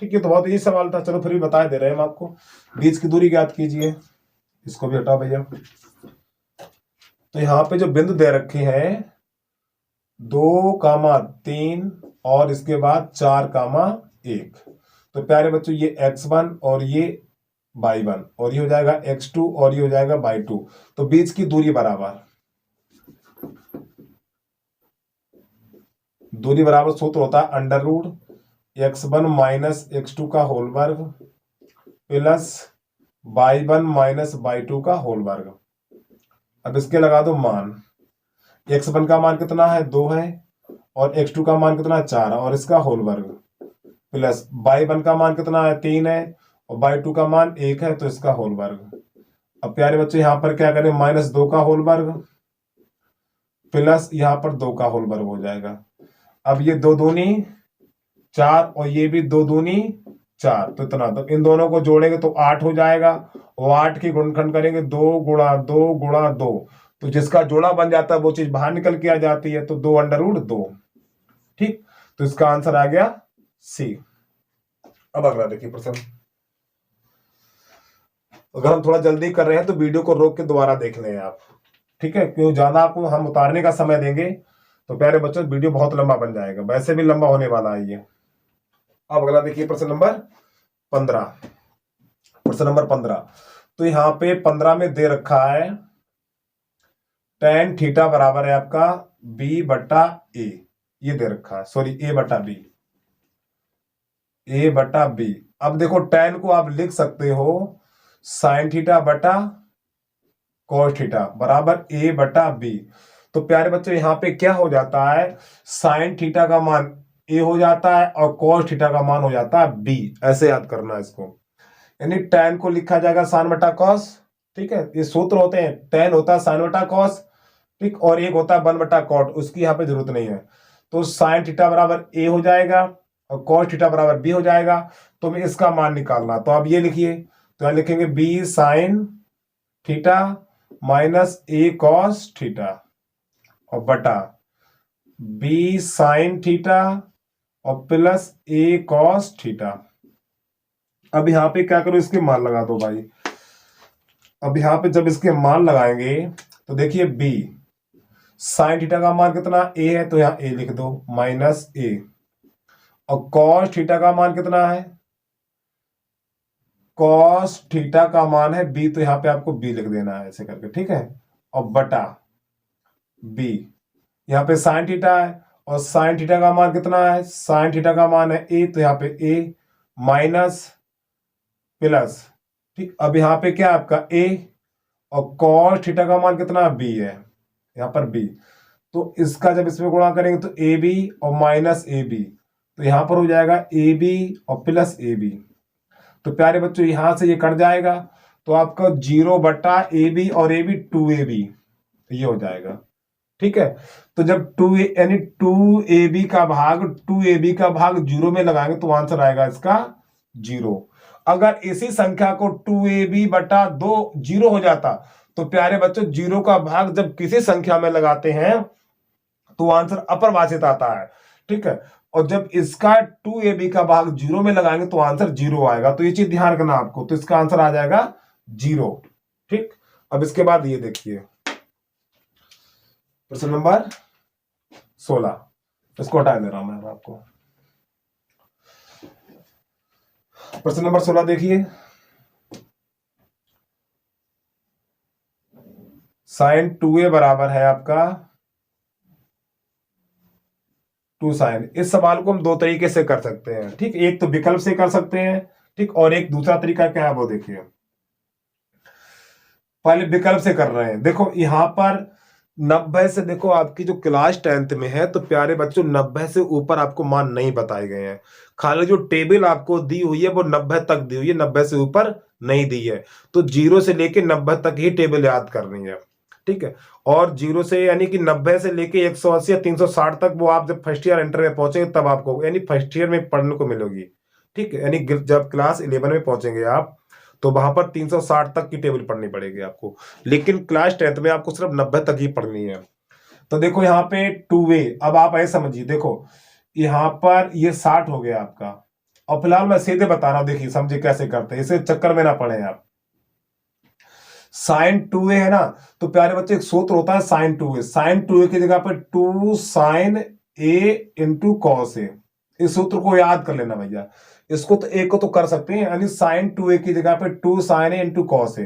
ठीक है, तो बहुत इजी सवाल था, चलो फिर भी बता दे रहे हैं हम आपको। बीच की दूरी ज्ञात कीजिए, इसको भी हटाओ भैया। तो यहाँ पे जो बिंदु दे रखे हैं 2, 3 और इसके बाद 4, 1, तो प्यारे बच्चों ये x1 और ये y1 और ये हो जाएगा x2 और ये हो जाएगा y2। तो बीच की दूरी बराबर, दूरी बराबर सूत्र होता है under root x1 minus x2 का होल वर्ग प्लस y1 माइनस y2 का होल वर्ग। अब इसके लगा दो मान, x1 का मान कितना है 2 है, और x2 का मान कितना है 4 और इसका होल वर्ग, प्लस y1 का मान कितना है 3 है और y2 का मान 1 है तो इसका होल वर्ग। अब प्यारे बच्चे यहां पर क्या करें, -2 का होल वर्ग प्लस यहां पर 2 का होल वर्ग हो जाएगा। अब ये 2 दूनी 4 और ये भी 2 दूनी 4, तो इतना, तो इन दोनों को जोड़ेंगे तो 8 हो जाएगा, और 8 की गुणनखंड करेंगे 2 गुणा 2 गुणा 2, तो जिसका जोड़ा बन जाता है वो चीज बाहर निकल के आ जाती है, तो 2 अंडर रूट 2, ठीक, तो इसका आंसर आ गया सी। अब अगला देखिए प्रश्न, अगर हम थोड़ा जल्दी कर रहे हैं तो वीडियो को रोक के दोबारा देख लें आप, ठीक है, क्यों ज्यादा आपको हम उतारने का समय देंगे तो प्यारे बच्चों वीडियो बहुत लंबा बन जाएगा, वैसे भी लंबा होने वाला है ये। अब अगला देखिए प्रश्न नंबर 15। प्रश्न नंबर 15, तो यहां पे 15 में दे रखा है tan थीटा बराबर है आपका b बटा a, ये दे रखा है, सॉरी a बटा b, a बटा b। अब देखो tan को आप लिख सकते हो sin थीटा बटा cos थीटा बराबर a बटा b। तो प्यारे बच्चों यहां पे क्या हो जाता है, sin थीटा का मान a हो जाता है और cos थीटा का मान हो जाता है b, ऐसे याद करना है इसको, यानी tan को लिखा जाएगा sin बटा cos, ठीक है, ये सूत्र होते हैं, tan होता है sin बटा cos, ठीक, और एक होता है 1 बटा cot, उसकी यहाँ पे जरूरत नहीं है। तो sin थीटा बराबर a हो जाएगा और cos थीटा बराबर b हो जाएगा, तो हमें इसका मान निकालना, तो आप ये लिखिए, तो यहाँ लिखेंगे b sin theta minus a cos theta और बटा b sin थीटा और प्लस a cos थीटा। अब यहाँ पे क्या करो, इसके मान लगा दो भाई। अब यहाँ पे जब इसके मान लगाएंगे तो देखिए b sin थीटा का मान कितना a है तो यहाँ a लिख दो माइनस a, और cos थीटा का मान कितना है, cos थीटा का मान है b, तो यहाँ पे आपको b लिख देना है ऐसे करके, ठीक है, और बटा b, यहाँ पे sin थीटा है और sin थीटा का मान कितना है, sin थीटा का मान है a, तो यहाँ पे a माइनस प्लस, ठीक, अब यहाँ पे क्या आपका a और cos थीटा का मान कितना b है, यहाँ पर बी, तो इसका जब इसमें गुणा करेंगे तो ए बी और माइनस ए बी, तो यहाँ पर हो जाएगा ए बी और प्लस ए बी। तो प्यारे बच्चों यहां से ये कट जाएगा, तो आपका 0/AB और ए बी 2AB ये हो जाएगा। ठीक है, तो जब 2 यानी 2AB का भाग 2AB का भाग 0 में लगाएंगे तो आंसर आएगा इसका 0। अगर इसी संख्या को 2AB/2 0 हो जाता, तो प्यारे बच्चों 0 का भाग जब किसी संख्या में लगाते हैं तो आंसर अपरिभाषित आता है। ठीक है, और जब इसका 2AB का भाग 0 में लगाएंगे तो आंसर 0 आएगा। तो ये चीज ध्यान रखना आपको, तो इसका आंसर आ जाएगा 0। ठीक, अब इसके बाद ये देखिए प्रश्न नंबर 16, इसको हटा दे रहा हूं मैं आपको। प्रश्न नंबर 16 देखिए, साइन 2A बराबर है आपका 2 साइन। इस सवाल को हम दो तरीके से कर सकते हैं। ठीक, एक तो विकल्प से कर सकते हैं, ठीक, और एक दूसरा तरीका क्या है वो देखिए। पहले विकल्प से कर रहे हैं। देखो यहां पर 90 से, देखो आपकी जो क्लास 10th में है तो प्यारे बच्चों 90 से ऊपर आपको मान नहीं बताए गए हैं। खाली जो टेबल आपको दी हुई है वो 90 तक दी हुई है, 90 से ऊपर नहीं दी है। तो 0 से लेके 90 तक ही टेबल याद करनी है। ठीक है, और 0 से यानी कि 90 से लेके 180 या 360 तक वो आप जब फर्स्ट ईयर इंटर में पहुंचेंगे तब आपको यानी फर्स्ट ईयर में पढ़ने को मिलेगी। ठीक है, यानी जब क्लास 11 में पहुंचेंगे आप तो वहां पर 360 तक की टेबल पढ़नी पड़ेगी आपको, लेकिन क्लास 10th में आपको सिर्फ 90 तक ही पढ़नी है। तो देखो यहाँ पे 2A, अब आप ऐसे समझिए, देखो यहाँ पर ये 60 हो गया आपका, और फिलहाल मैं सीधे बता रहा हूं, देखिए समझिए कैसे करते हैं, इसे चक्कर में ना पड़े आप। साइन 2A है ना, तो प्यारे बच्चे एक सूत्र होता है साइन 2A। साइन 2A की जगह पर 2 sine A into cos A, इस सूत्र को याद कर लेना भैया। इसको तो एक को तो कर सकते हैं, यानी साइन 2A की जगह पे 2 sine A into cos A,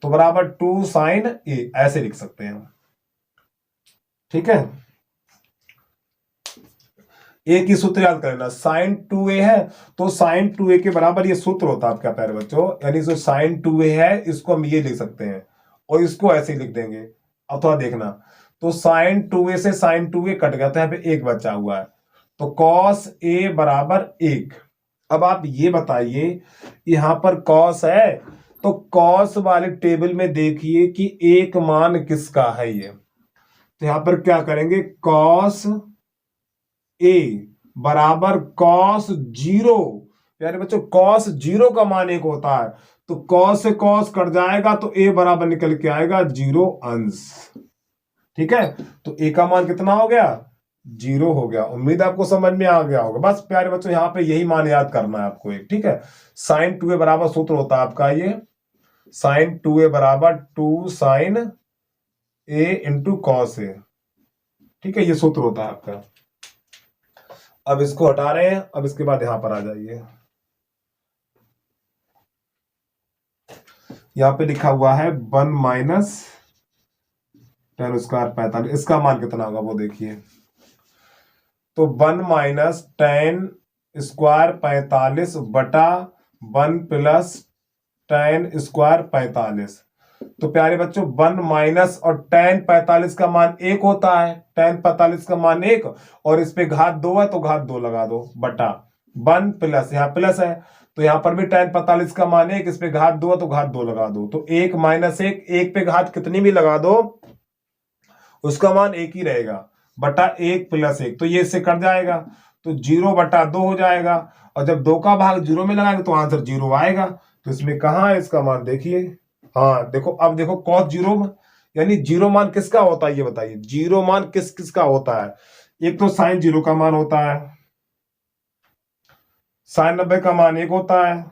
तो बराबर 2 साइन A, ऐसे लिख सकते हैं। ठीक है, एक ही सूत्र याद कर लेना, साइन 2A है तो साइन 2A के बराबर ये सूत्र होता है आपका प्यारे बच्चों, यानी जो साइन 2A है इसको हम ये लिख सकते हैं और इसको ऐसे लिख देंगे। अब थोड़ा देखना, तो साइन 2A से साइन 2A कट गया, तो यहाँ पे एक बचा हुआ है, तो कॉस A बराबर 1। अब आप ये बताइए, यहां पर कॉस है तो कॉस वाले टेबल में देखिए कि एक मान किसका है ये, तो यहां पर क्या करेंगे, कॉस A बराबर कॉस 0। यानी बच्चों कॉस 0 का मान 1 होता है, तो कॉस से कॉस कट जाएगा तो A बराबर निकल के आएगा 0 अंश। ठीक है, तो A का मान कितना हो गया, 0 हो गया। उम्मीद आपको समझ में आ गया होगा। बस प्यारे बच्चों यहाँ पे यही मान याद करना है आपको एक। ठीक है, साइन 2A बराबर सूत्र होता है आपका ये, साइन 2A बराबर 2 sine A into cos A। ठीक है, ये सूत्र होता है आपका। अब इसको हटा रहे हैं, अब इसके बाद यहां पर आ जाइए, यहां पे लिखा हुआ है 1 माइनस टेन स्क्वायर 45, इसका मान कितना होगा वो देखिए। तो 1 माइनस टेन स्क्वायर 45 बटा 1 प्लस टेन स्क्वायर 45। तो प्यारे बच्चों 1 माइनस और टेन 45 का मान 1 होता है, टेन 45 का मान 1, और इस पे घात 2 है तो घात 2 लगा दो, बटा 1 प्लस, यहाँ प्लस है तो यहां पर भी टेन 45 का मान 1, इस पे घात 2 है तो घात 2 लगा दो, तो 1 माइनस 1, 1 पे घात कितनी भी लगा दो उसका मान 1 ही रहेगा, बटा 1 प्लस 1, तो ये इससे कट जाएगा, तो 0/2 हो जाएगा। और जब 2 का भाग 0 में लगाएंगे तो आंसर 0 आएगा। तो इसमें कहां है इसका मान देखिए, हाँ देखो, अब देखो कॉस 0, यानी 0 मान किसका होता है ये बताइए, 0 मान किस किसका होता है। एक तो साइन 0 का मान होता है, साइन 90 का मान 1 होता है,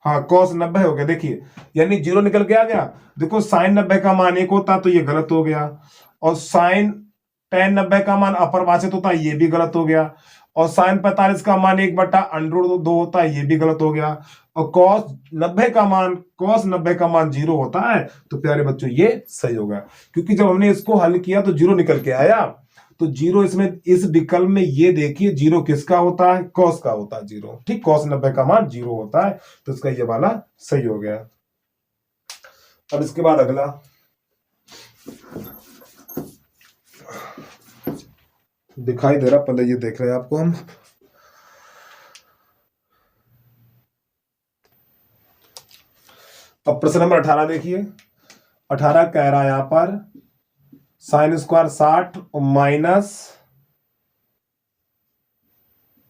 हाँ कॉस 90 हो गया, देखिए यानी 0 निकल के आ गया। देखो साइन 90 का मान 1 होता तो ये गलत हो गया, और साइन टेन 90 का मान अपरिभाषित होता ये भी गलत हो गया, और साइन 45 का मान 1/√2 होता है ये भी गलत हो गया, और cos 90 का मान 0 होता है, तो प्यारे बच्चों ये सही होगा। क्योंकि जब हमने इसको हल किया तो 0 निकल के आया, तो 0 इसमें इस विकल्प में ये देखिए 0 किसका होता है, cos का होता है 0। ठीक, cos 90 का मान 0 होता है, तो इसका ये वाला सही हो गया। अब इसके बाद अगला दिखाई दे रहा, पहले ये देख रहे हैं आपको हम। अब प्रश्न नंबर 18 देखिए। 18 कह रहा है यहां पर sine square 60 minus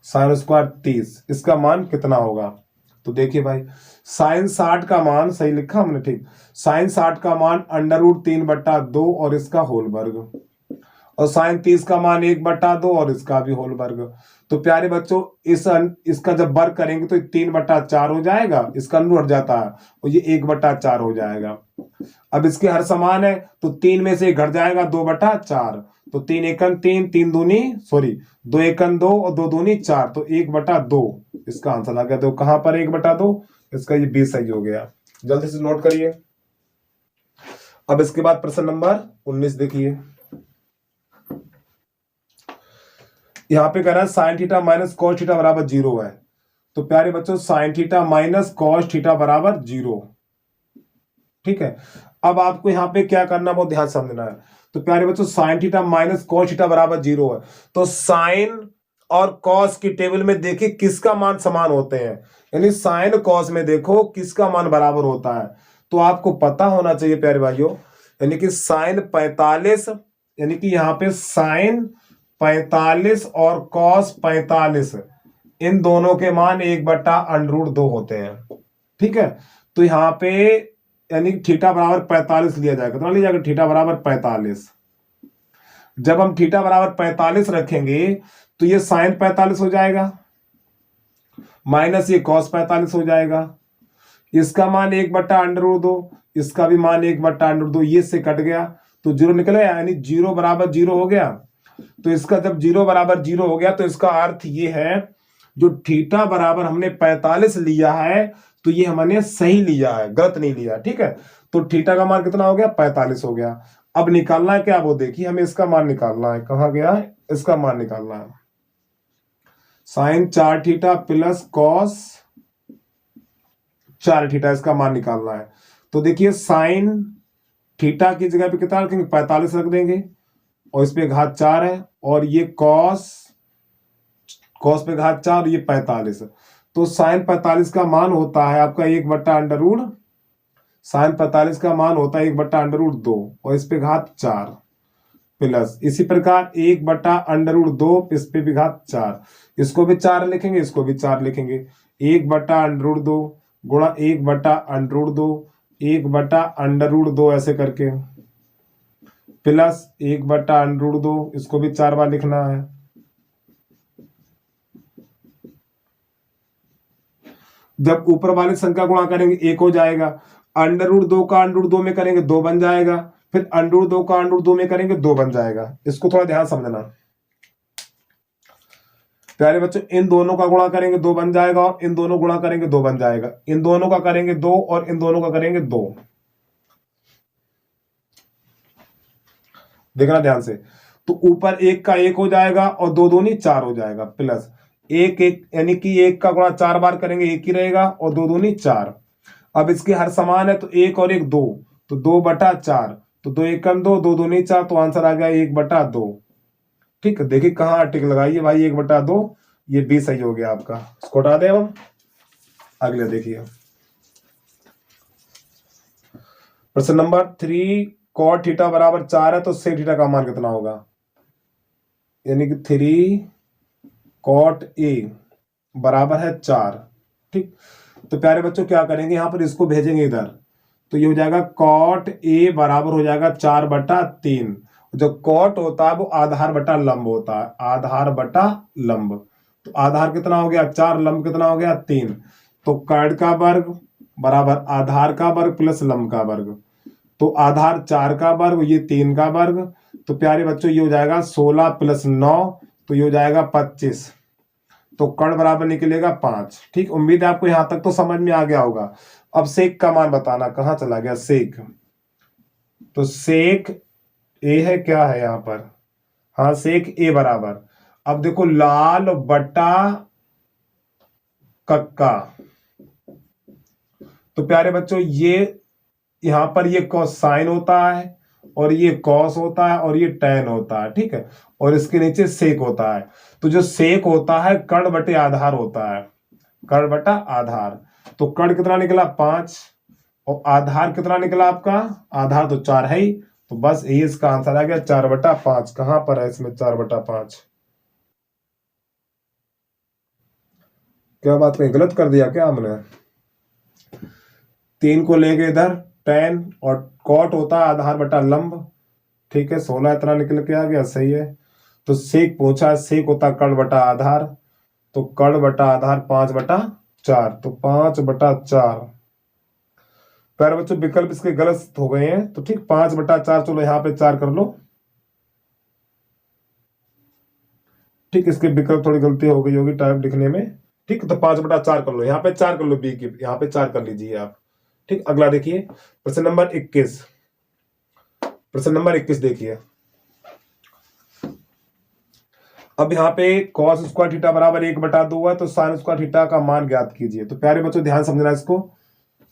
sine square 30, इसका मान कितना होगा? तो देखिए भाई, साइन 60 का मान सही लिखा हमने, ठीक। साइन 60 का मान √3/2 और इसका होल वर्ग, और साइन 30 का मान 1/2 और इसका भी होल वर्ग। तो प्यारे बच्चों, इसका जब वर्ग करेंगे तो 3/4 हो जाएगा, इसका अंडर हट जाता है और ये 1/4 हो जाएगा। अब इसके हर समान है तो 3 में से 1 घट जाएगा, 2/4। तो 3 एकन 3, 3 दूनी सॉरी 2 एकन 2 और 2 दूनी 4, तो 1/2 इसका आंसर आ गया। तो कहां पर 1/2? इसका ये 20 सही हो गया। जल्दी से नोट करिए। अब इसके बाद प्रश्न नंबर 19 देखिए। यहां पे कह रहा है sine theta minus cos theta बराबर 0 है। तो प्यारे बच्चों, sine theta minus cos theta बराबर 0, ठीक है। अब आपको यहां पे क्या करना, बहुत ध्यान समझना है। तो प्यारे बच्चों, sine theta minus cos theta बराबर 0 है, तो साइन और कॉस की टेबल में देखिए किसका मान समान होते हैं, यानी साइन कॉस में देखो किसका मान बराबर होता है। तो आपको पता होना चाहिए प्यारे भाइयों, यानी कि साइन 45, यानी कि यहां पे साइन 45 और कॉस 45, इन दोनों के मान 1/√2 होते हैं, ठीक है। तो यहां पे यानी थीटा बराबर 45 लिया जाएगा, कितना लिया जाएगा? थीटा बराबर 45। जब हम थीटा बराबर 45 रखेंगे तो ये साइन 45 हो जाएगा, माइनस ये कॉस 45 हो जाएगा। इसका मान 1/√2, इसका भी मान 1/√2, ये से कट गया तो 0 निकल गया, यानी 0 बराबर 0 हो गया। तो इसका जब 0 बराबर 0 हो गया तो इसका अर्थ ये है, जो थीटा बराबर हमने 45 लिया है तो ये हमने सही लिया है, गलत नहीं लिया, ठीक है। तो थीटा का मान कितना हो गया? 45 हो गया। अब निकालना है क्या, वो देखिए, हमें इसका मान निकालना है। कहां गया है? इसका मान निकालना है। Sine 4 theta plus cos 4 theta, इसका मान निकालना है। तो देखिए, साइन थीटा की जगह पे कितना रखेंगे? 45 रख देंगे, और इस पे घात 4 है, और ये कॉस पे घात 4, ये 45। तो साइन 45 का मान होता है आपका 1/√, साइन 45 का मान होता है 1/√2 और इस पे घात 4, प्लस इसी प्रकार 1/√2 इस पे भी घात 4, इसको भी 4 लिखेंगे, इसको भी 4 लिखेंगे। 1/√2 गुणा 1/√2, 1/√2 ऐसे करके, प्लस 1/√2, इसको भी 4 बार लिखना है। जब ऊपर वाली संख्या गुणा करेंगे 1 हो जाएगा, √2 का √2 में करेंगे 2 बन जाएगा, फिर √2 का √2 में करेंगे 2 बन जाएगा। इसको थोड़ा ध्यान समझना प्यारे बच्चों, इन दोनों का गुणा करेंगे 2 बन जाएगा, और इन दोनों गुणा करेंगे 2 बन जाएगा, इन दोनों का करेंगे 2 और इन दोनों का करेंगे 2। देखना ध्यान से, तो ऊपर 1 का 1 हो जाएगा और 2 दूनी 4 हो जाएगा, प्लस 1 1, यानी कि 1 का गुणा 4 बार करेंगे 1 ही रहेगा, और 2 दूनी 4। अब इसके हर समान है तो 1 और 1 2, तो 2/4, तो 2 एकम 2, 2 दूनी 4, तो आंसर आ गया 1/2। ठीक है, देखिए कहाँ टिक लगाइए भाई, 1/2, ये भी सही हो गया आपका। इसको हटा दें हम, अगले देखिए प्रश्न नंबर 3। कॉट थीटा बराबर 4 है तो सेक थीटा का मान कितना होगा? यानी कि 3 कॉट ए बराबर है 4, ठीक। तो प्यारे बच्चों क्या करेंगे, यहां पर इसको भेजेंगे इधर, तो ये हो जाएगा कॉट ए बराबर हो जाएगा 4/3। जो कॉट होता है वो आधार बटा लंब होता है, आधार बटा लंब। तो आधार कितना हो गया 4, लंब कितना हो गया 3। तो कॉट का वर्ग बराबर आधार का वर्ग प्लस लंब का वर्ग, तो आधार 4 का वर्ग, ये 3 का वर्ग। तो प्यारे बच्चों ये हो जाएगा 16 + 9, तो ये हो जाएगा 25। तो कर्ण बराबर निकलेगा 5। ठीक, उम्मीद है आपको यहां तक तो समझ में आ गया होगा। अब सेक का मान बताना, कहां चला गया सेक? तो सेक ए है, क्या है यहां पर? हाँ, सेक ए बराबर, अब देखो लाल बटा कक्का। तो प्यारे बच्चों ये यहां पर ये कोसाइन होता है और ये कॉस होता है और ये टैन होता है, ठीक है, और इसके नीचे सेक होता है। तो जो सेक होता है कर्ण बटे आधार होता है, कर्ण बटा आधार। तो कर्ण कितना निकला 5 और आधार कितना निकला आपका, आधार तो 4 है ही, तो बस यही इसका आंसर आ गया 4/5। कहां पर है इसमें 4/5? क्या बात कहीं गलत कर दिया क्या हमने? 3 को लेके इधर tan और cot होता है आधार बटा लंब, ठीक है, 16 इतना निकल के आ गया, सही है। तो सेक पूछा, सेक होता कर्ण बटा आधार, तो कर्ण बटा आधार 5/4, तो 5/4। प्यारे बच्चों विकल्प इसके गलत हो गए हैं, तो ठीक 5/4, चलो यहाँ पे 4 कर लो, ठीक, इसके विकल्प थोड़ी गलती हो गई होगी टाइप लिखने में, ठीक, तो 5/4 कर लो, यहाँ पे 4 कर लो, बी की यहाँ पे 4 कर लीजिए आप, ठीक। अगला देखिए प्रश्न नंबर 21, प्रश्न नंबर 21 देखिए। अब यहाँ पे cos स्क्वायर थीटा बराबर 1/2 है, तो sin स्क्वायर थीटा का मान ज्ञात कीजिए। तो प्यारे बच्चों ध्यान समझना इसको,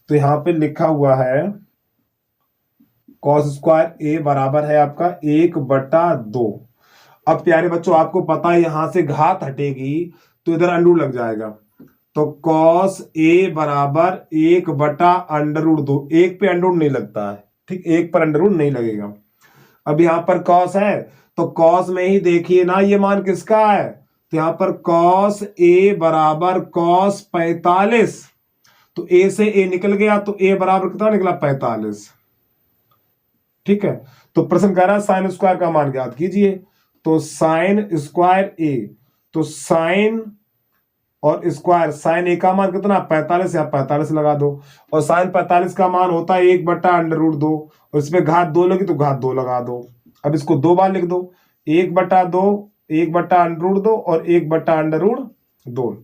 तो यहाँ पे लिखा हुआ है cos स्क्वायर a बराबर है आपका 1/2। अब प्यारे बच्चों आपको पता है यहां से घात हटेगी तो इधर अंडर लग जाएगा, तो cos a बराबर 1/√2, एक पे अंडर नहीं लगता है, ठीक, एक पर अंडर नहीं लगेगा। अब यहां पर cos है तो cos में ही देखिए ना ये मान किसका है, तो यहां पर cos a बराबर cos 45, तो a से a निकल गया, तो a बराबर कितना निकला 45, ठीक है। तो प्रश्न कह रहा है साइन स्क्वायर का मान ज्ञात कीजिए, तो साइन स्क्वायर a, तो साइन और स्क्वायर, साइन a का मान कितना 45, या 45 लगा दो, और साइन 45 का मान होता है 1/√2, और इसमें घात 2 लगी तो घात 2 लगा दो। अब इसको 2 बार लिख दो, 1/2, 1/√2 और 1/√2,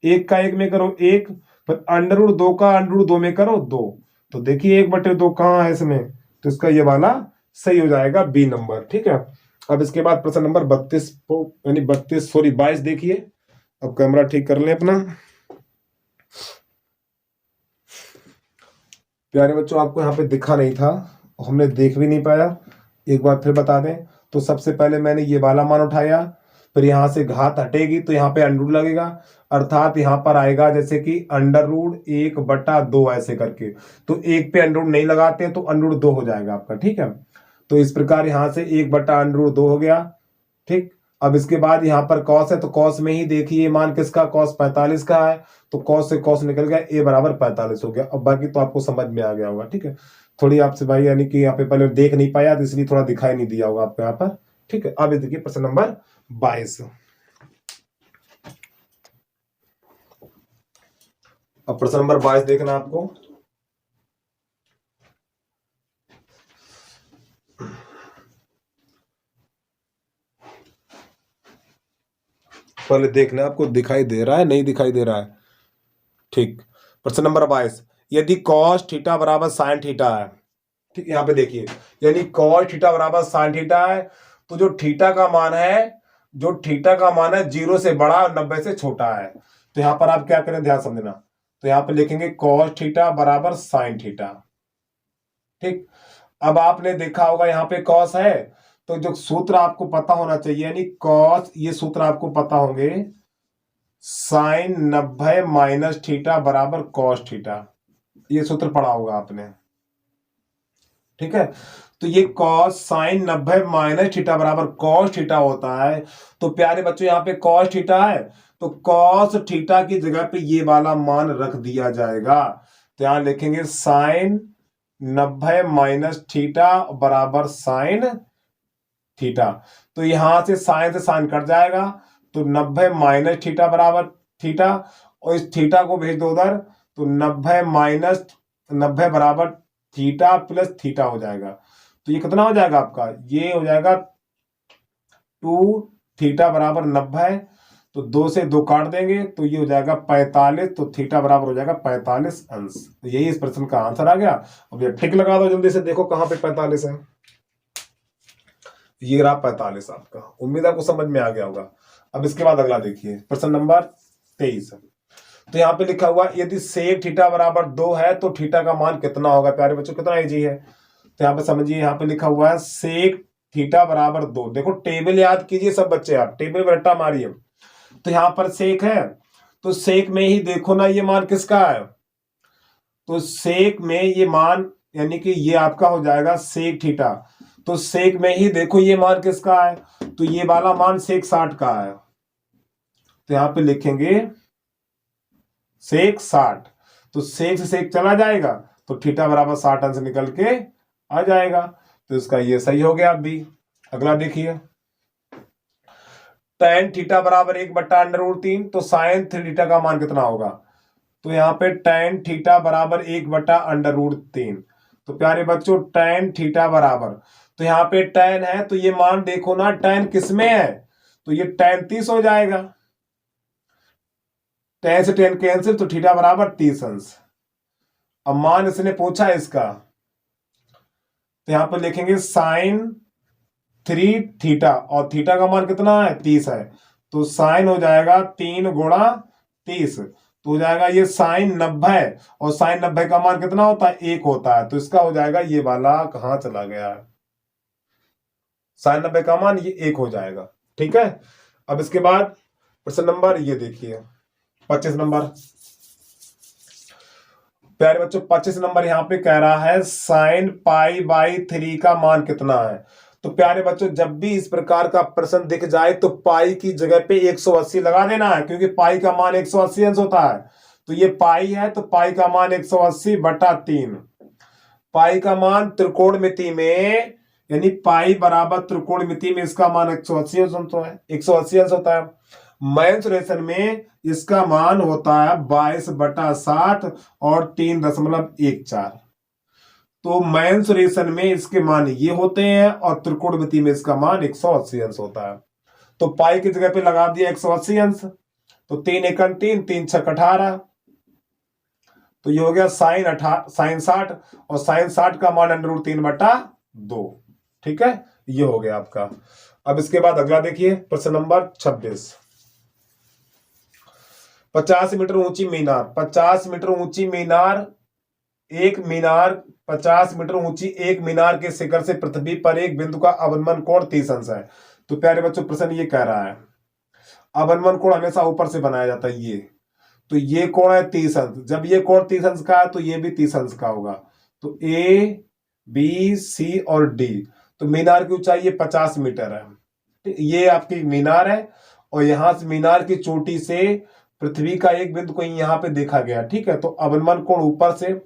एक का एक में करो 1, फिर √2 का √2 में करो 2, तो देखिए 1/2 कहाँ है इसमें, तो इसका ये वाला सही हो जाएगा बी नंबर, ठीक है। अब इसके बाद प्रश्न नंबर 32 यानी 22 देखिए। अब कैमरा ठीक कर लें अपना। प्यारे बच्चों आपको यहाँ पे दिखा नहीं था, हमने देख भी नहीं पाया, एक बार फिर बता दें। तो सबसे पहले मैंने ये वाला मान उठाया, फिर यहाँ से घात हटेगी तो यहाँ पे अंडर लगेगा, अर्थात यहाँ पर आएगा जैसे कि √1/2 ऐसे करके, तो एक पे अंडर नहीं लगाते तो √2 हो जाएगा आपका, ठीक है। तो इस प्रकार यहाँ से 1/√2 हो गया, ठीक। अब इसके बाद यहाँ पर cos है, तो cos में ही देखिए मान किसका, cos 45 का है, तो cos से cos निकल गया, a बराबर 45 हो गया। अब बाकी तो आपको समझ में आ गया होगा, ठीक है। थोड़ी आपसे भाई यानी कि यहाँ पे पहले देख नहीं पाया तो इसलिए थोड़ा दिखाई नहीं दिया होगा आपको यहाँ पर, ठीक है। अब देखिए प्रश्न नंबर 22। अब प्रश्न नंबर 22 देखना आपको, पहले देखना आपको दिखाई दे रहा है नहीं दिखाई दे रहा है, ठीक। प्रश्न नंबर 22, यदि cos थीटा बराबर sin थीटा है, ठीक, यहाँ पे देखिए यानी cos थीटा बराबर sin थीटा है, तो जो थीटा का मान है, जो थीटा का मान है 0 से बड़ा और 90 से छोटा है, तो यहाँ पर आप क्या करें ध्यान समझना, तो यहाँ पे लिखेंगे cos थीटा बराबर sin थीटा, ठीक। अब आपने देखा होगा यहाँ पे cos है, तो जो सूत्र आपको पता होना चाहिए, यानी cos, ये सूत्र आपको पता होंगे, sin 90 माइनस थीटा बराबर cos थीटा, ये सूत्र पढ़ा होगा आपने, ठीक है। तो ये cos sin 90 माइनस थीटा बराबर cos थीटा होता है। तो प्यारे बच्चों यहाँ पे cos थीटा है, तो cos थीटा की जगह पे ये वाला मान रख दिया जाएगा, तो यहां लिखेंगे sin 90 माइनस थीटा बराबर sin थीटा, तो यहां से साइन से साइन कट जाएगा, तो 90 माइनस थीटा बराबर थीटा, और इस थीटा को भेज दो उधर, तो 90 माइनस 90 बराबर थीटा प्लस थीटा हो जाएगा, तो ये कितना हो जाएगा आपका, ये हो जाएगा 2 थीटा बराबर 90, तो 2 से 2 काट देंगे तो ये हो जाएगा 45, तो थीटा बराबर हो जाएगा 45 अंश। तो यही इस प्रश्न का आंसर आ गया। अब ये टिक लगा दो जल्दी से, देखो कहां पे 45 है, ये रहा 45 आपका। उम्मीद आपको समझ में आ गया होगा। अब इसके बाद अगला देखिए प्रश्न नंबर 23, तो यहाँ पे लिखा हुआ यदि सेक थीटा बराबर 2 है तो थीटा का मान कितना होगा। प्यारे बच्चों कितना इजी है, तो यहाँ पे समझिए, यहाँ पे लिखा हुआ है सेक थीटा बराबर 2। देखो टेबल याद कीजिए सब बच्चे, आप टेबल पर रट्टा मारिए। तो यहाँ पर सेक है, तो सेक में ही देखो ना ये मान किसका है, तो सेक में ये मान यानी कि ये आपका हो जाएगा सेक थीटा। तो सेक में ही देखो ये मान किसका है, तो ये वाला मान सेक 60 का है। तो यहां पे लिखेंगे सेक 60। तो सेक से सेक चला जाएगा, तो थीटा बराबर 60 अंश निकल के आ जाएगा। तो इसका ये सही हो गया। अभी अगला देखिए, tan थीटा बराबर 1/√3, तो साइन थीटा का मान कितना होगा। तो यहाँ पे tan थीटा बराबर 1/√3। तो प्यारे बच्चों tan थीटा बराबर, तो यहाँ पे tan है तो ये मान देखो ना tan किसमें है, तो ये tan 30 हो जाएगा। tan से tan कैंसिल, तो थीटा बराबर 30 अंश। अब मान इसने पूछा इसका, तो यहाँ पे लिखेंगे साइन 3 थीटा, और थीटा का मान कितना है 30 है, तो साइन हो जाएगा 3 गुणा 30, तो हो जाएगा ये साइन 90, और साइन 90 का मान कितना होता है 1 होता है। तो इसका हो जाएगा ये वाला कहां चला गया, साइन 90 का मान ये 1 हो जाएगा। ठीक है। अब इसके बाद प्रश्न नंबर ये देखिए 25 नंबर। प्यारे बच्चों 25 नंबर यहाँ पे कह रहा है साइन π/3 का मान कितना है। तो प्यारे बच्चों जब भी इस प्रकार का प्रश्न दिख जाए तो पाई की जगह पे 180 लगा देना है, क्योंकि पाई का मान 180 अंश होता है। तो ये पाई है, तो पाई का मान 180/3। पाई का मान त्रिकोणमिति में, यानी पाई बराबर त्रिकोणमिति में इसका मान 180 अंश है, 180 अंश होता है। मेंसुरेशन में इसका मान होता है 22/60 और 3.14। तो मेंसुरेशन में इसके मान ये होते हैं और त्रिकोणमिति में इसका मान 180 अंश होता है। तो पाई की जगह पे लगा दिया 180 अंश, तो 3 एकम 3, 3 छक 18, तो ये हो गया साइन 60, और साइन 60 का मान √3/2। ठीक है, ये हो गया आपका। अब इसके बाद अगला देखिए प्रश्न नंबर 26। 50 मीटर ऊंची मीनार, 50 मीटर ऊंची मीनार, एक मीनार 50 मीटर ऊंची एक मीनार के शिखर से पृथ्वी पर एक बिंदु का अवनमन कोण 30 अंश है। तो प्यारे बच्चों प्रश्न ये कह रहा है, अवनमन कोण हमेशा ऊपर से बनाया जाता है ये, तो ये कोण है 30 अंश। जब ये कोण 30 अंश का है तो ये भी 30 अंश का होगा। तो ए बी सी और डी, तो मीनार की ऊंचाई ये 50 मीटर है। ये आपकी मीनार है, और यहां से मीनार की चोटी से पृथ्वी का एक बिंदु कहीं यहां पे देखा गया। ठीक है, तो अवनमन कोण ऊपर से,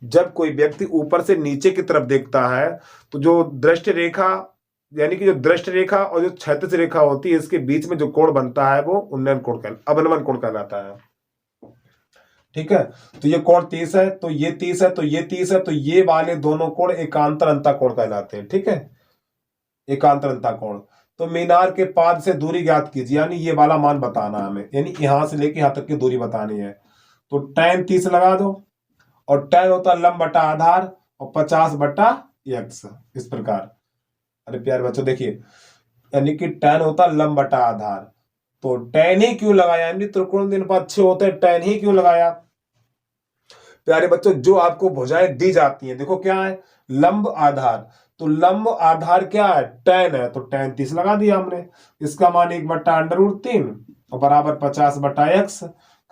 जब कोई व्यक्ति ऊपर से नीचे की तरफ देखता है तो जो दृष्टि रेखा, यानी कि जो दृष्टि रेखा और जो क्षैतिज रेखा होती है, इसके बीच में जो कोण बनता है वो उन्नयन कोण अवनमन कोण कहलाता है। ठीक है, तो ये कोण 30 है, तो ये 30 है, तो ये 30 है, तो ये वाले दोनों कोण एकांतर अंता कोण कहलाते हैं। ठीक है, एकांतर अंता कोण। तो मीनार के पाद से दूरी ज्ञात कीजिए, यानी ये वाला मान बताना है हमें, यानी यहां से लेके यहां तक की दूरी बतानी है। तो tan 30 लगा दो, और tan होता है लंब बटा आधार, और 50/x इस प्रकार। अरे प्यारे बच्चों देखिए, यानी कि tan होता है लंब बटा आधार, तो tan ही क्यों लगाया, यानी त्रिकोण अनुपात 6 होते हैं, tan ही क्यों लगाया। प्यारे बच्चों जो आपको भुजाएं दी जाती हैं, देखो क्या है लंब आधार, तो लंब आधार क्या है tan है, तो tan 30 लगा दिया हमने। इसका मान 1/√3 और बराबर 50/x।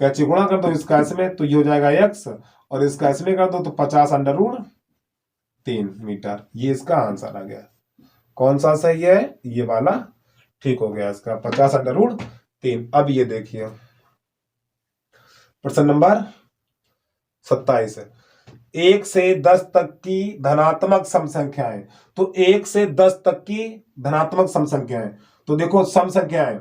कैसे गुणा कर दो इसका इसमें, तो ये हो जाएगा x, और इसका इसमें कर दो तो 50/3 मीटर। ये इसका आंसर आ गया। कौन सा सही है, ये वाला ठीक हो गया इसका 50/3। अब ये देखिए प्रश्न नंबर 27 है, 1 से 10 तक की धनात्मक सम संख्याएं। तो 1 से 10 तक की धनात्मक सम संख्याएं, तो देखो सम संख्याएं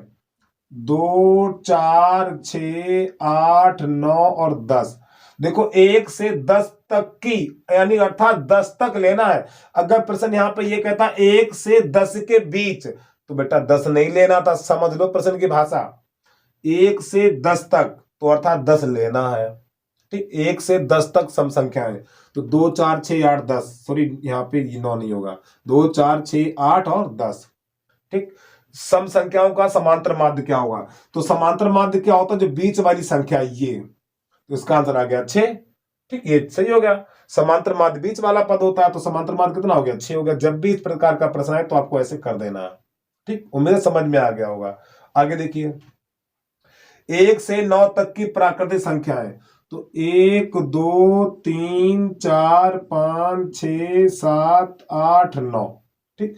2 4 6 8 9 और 10। देखो 1 से 10 तक की, यानी अर्थात 10 तक लेना है। अगर प्रश्न यहां पे ये कहता 1 से 10 के बीच, तो बेटा 10 नहीं लेना था, समझ लो प्रश्न की भाषा। 1 से 10 तक तो अर्थात 10 लेना है। ठीक, 1 से 10 तक सम संख्याएं, तो 2 4 6 8 10, सॉरी यहाँ पे 9 नहीं होगा, 2 4 6 8 और 10। ठीक, सम संख्याओं का समांतर माध्य क्या होगा, तो समांतर माध्य क्या होता है, जो बीच वाली संख्या ये, तो इसका आंसर आ गया 6। ठीक, ये सही हो गया। समांतर माध्य बीच वाला पद होता है, तो समांतर माध्य कितना हो गया, 6 हो गया। जब भी इस प्रकार का प्रश्न आए तो आपको ऐसे कर देना है। ठीक, उम्मीद है समझ में आ गया होगा। आगे देखिए, 1 से 9 तक की प्राकृतिक संख्याएं। तो 1 2 3 4 5 6 7 8 9। ठीक,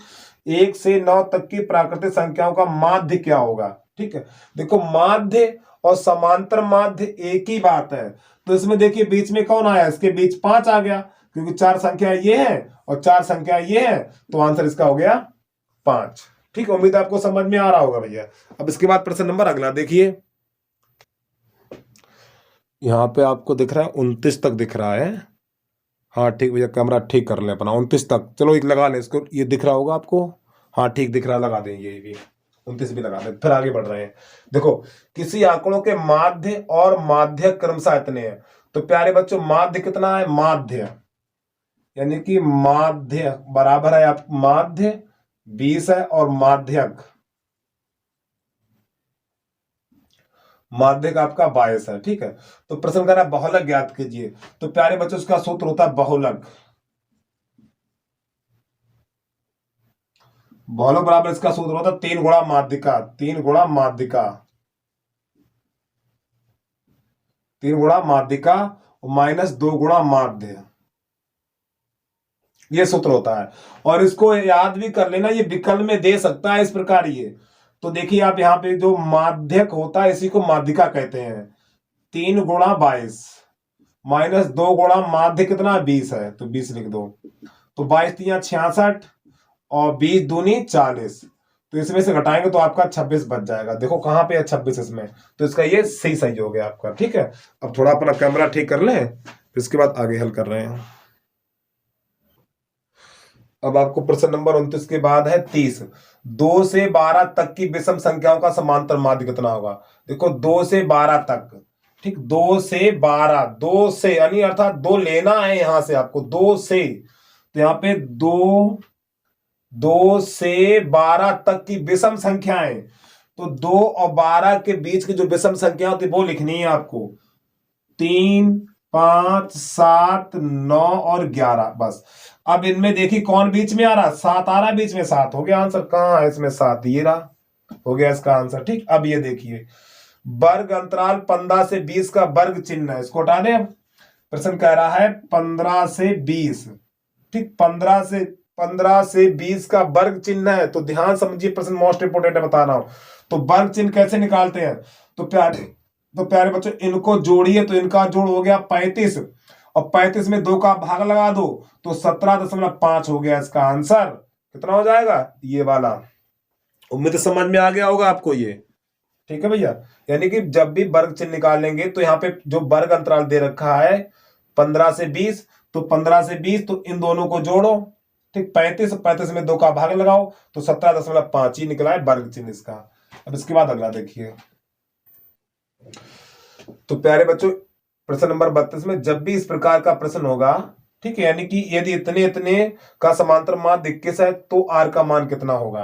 1 से 9 तक की प्राकृतिक संख्याओं का माध्य क्या होगा। ठीक है, देखो माध्य और समांतर माध्य एक ही बात है। तो इसमें देखिए बीच में कौन आया, इसके बीच 5 आ गया, क्योंकि 4 संख्या ये है और 4 संख्या ये है, तो आंसर इसका हो गया 5। ठीक, उम्मीद आपको समझ में आ रहा होगा भैया। अब इसके बाद प्रश्न नंबर अगला देखिए, यहाँ पे आपको दिख रहा है 29 तक दिख रहा है। हाँ ठीक भैया, कैमरा ठीक कर लें अपना, 29 तक। चलो एक लगा लें इसको, ये दिख रहा होगा आपको। हाँ ठीक दिख रहा है, लगा दें ये भी, 29 भी लगा दें। फिर आगे बढ़ रहे हैं। देखो, किसी आंकड़ों के माध्य और माध्यक क्रमशः इतने हैं। तो प्यारे बच्चों, माध्य कितना है, माध्य यानी कि माध्य बराबर है आप, माध्य 20 है और माध्यक माध्यक आपका 22 है। ठीक है, तो प्रश्न कर रहा है बहुलक ज्ञात कीजिए। तो प्यारे बच्चों, उसका सूत्र होता है बहुलक। बहुलक बराबर इसका सूत्र होता है 3 गुणा माध्यिका, 3 गुणा माध्यिका, 3 गुणा माध्यिका माइनस 2 गुणा माध्य, ये सूत्र होता है। और इसको याद भी कर लेना, ये विकल्प में दे सकता है इस प्रकार ये। तो देखिए आप यहाँ पे जो माध्यक होता है इसी को माध्यिका कहते हैं। 3 गुणा 22 माइनस 2 गुणा माध्य कितना 20 है, तो 20 लिख दो। तो 22 तिया 66 और 20 दूनी 40, तो इसमें से घटाएंगे तो आपका 26 बच जाएगा। देखो कहां पे है 26 इसमें, तो इसका ये सही हो गया आपका। ठीक है, अब थोड़ा अपना कैमरा ठीक कर लें, इसके बाद आगे हल कर रहे हैं। अब आपको प्रश्न नंबर 29 के बाद है 30। 2 से 12 तक की विषम संख्याओं का समांतर माध्य कितना होगा। देखो 2 से 12 तक, ठीक, 2 से 12, 2 से यानी अर्थात 2 लेना है यहां से आपको, 2 से, तो यहाँ पे 2 से 12 तक की विषम संख्याएं। तो 2 और 12 के बीच की जो विषम संख्या होती है वो लिखनी है आपको, 3 5 7 9 और 11, बस। अब इनमें देखिए कौन बीच में आ रहा, 7 आ रहा बीच में, 7 हो गया आंसर। कहां है इसमें 7, ये रहा, हो गया इसका आंसर। ठीक, अब ये देखिए वर्ग अंतराल 15 से 20 का वर्ग चिन्ह है, इसको हटा दें। प्रश्न कह रहा है 15 से 20, ठीक, 15 से 20 का वर्ग चिन्ह है। तो ध्यान समझिए, प्रश्न मोस्ट इंपोर्टेंट है, बता रहा हूं। तो वर्ग चिन्ह कैसे निकालते हैं, तो प्यारे बच्चों इनको जोड़िए, तो इनका जोड़ हो गया 35 और 35 में 2 का भाग लगा दो तो 17.5 हो गया। इसका आंसर कितना हो जाएगा, ये वाला। उम्मीद समझ में आ गया होगा आपको ये। ठीक है भैया, यानी कि जब भी वर्ग चिन्ह निकालेंगे तो यहाँ पे जो वर्ग अंतराल दे रखा है 15 से 20, तो 15 से 20 तो इन दोनों को जोड़ो, ठीक, 35 में 2 का भाग लगाओ तो 17.5 ही निकला है वर्ग चिन्ह इसका। अब इसके बाद अगला देखिए। तो प्यारे बच्चों, प्रश्न नंबर 32 में जब भी इस प्रकार का प्रश्न होगा, ठीक है, यानी कि यदि इतने इतने का समांतर माध्य 21 है तो आर का मान कितना होगा।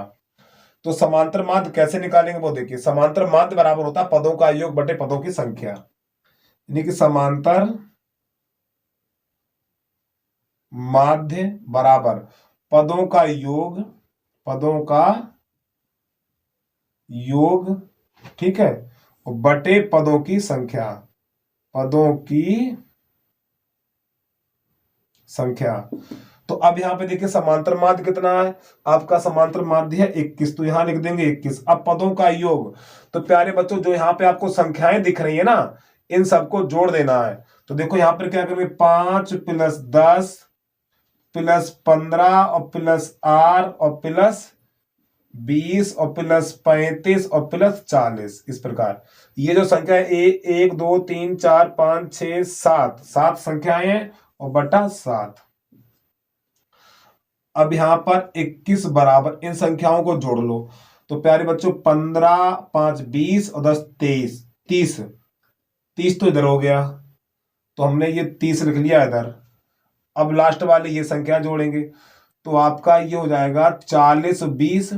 तो समांतर माध्य कैसे निकालेंगे वो देखिए। समांतर माध्य बराबर होता है पदों का योग बटे पदों की संख्या, यानी कि समांतर माध्य बराबर पदों का योग, पदों का योग, ठीक है, बटे पदों की संख्या, पदों की संख्या। तो अब यहां पे देखिए समांतर माध्य कितना है आपका, समांतर माध्य है 21, तो यहां लिख देंगे 21। अब पदों का योग, तो प्यारे बच्चों जो यहां पे आपको संख्याएं दिख रही है ना, इन सबको जोड़ देना है। तो देखो यहां पर क्या करेंगे, 5 प्लस 10 प्लस 15 और प्लस आर और प्लस 20 और प्लस 35 और प्लस 40, इस प्रकार ये जो संख्या है 1 2 3 4 5 6 7, 7 संख्याएं हैं और बटा 7। अब यहां पर 21 बराबर इन संख्याओं को जोड़ लो। तो प्यारे बच्चों 15 5 20 और 10 23, 30, 30 तो इधर हो गया, तो हमने ये 30 लिख लिया इधर। अब लास्ट वाली ये संख्या जोड़ेंगे तो आपका ये हो जाएगा 40 20,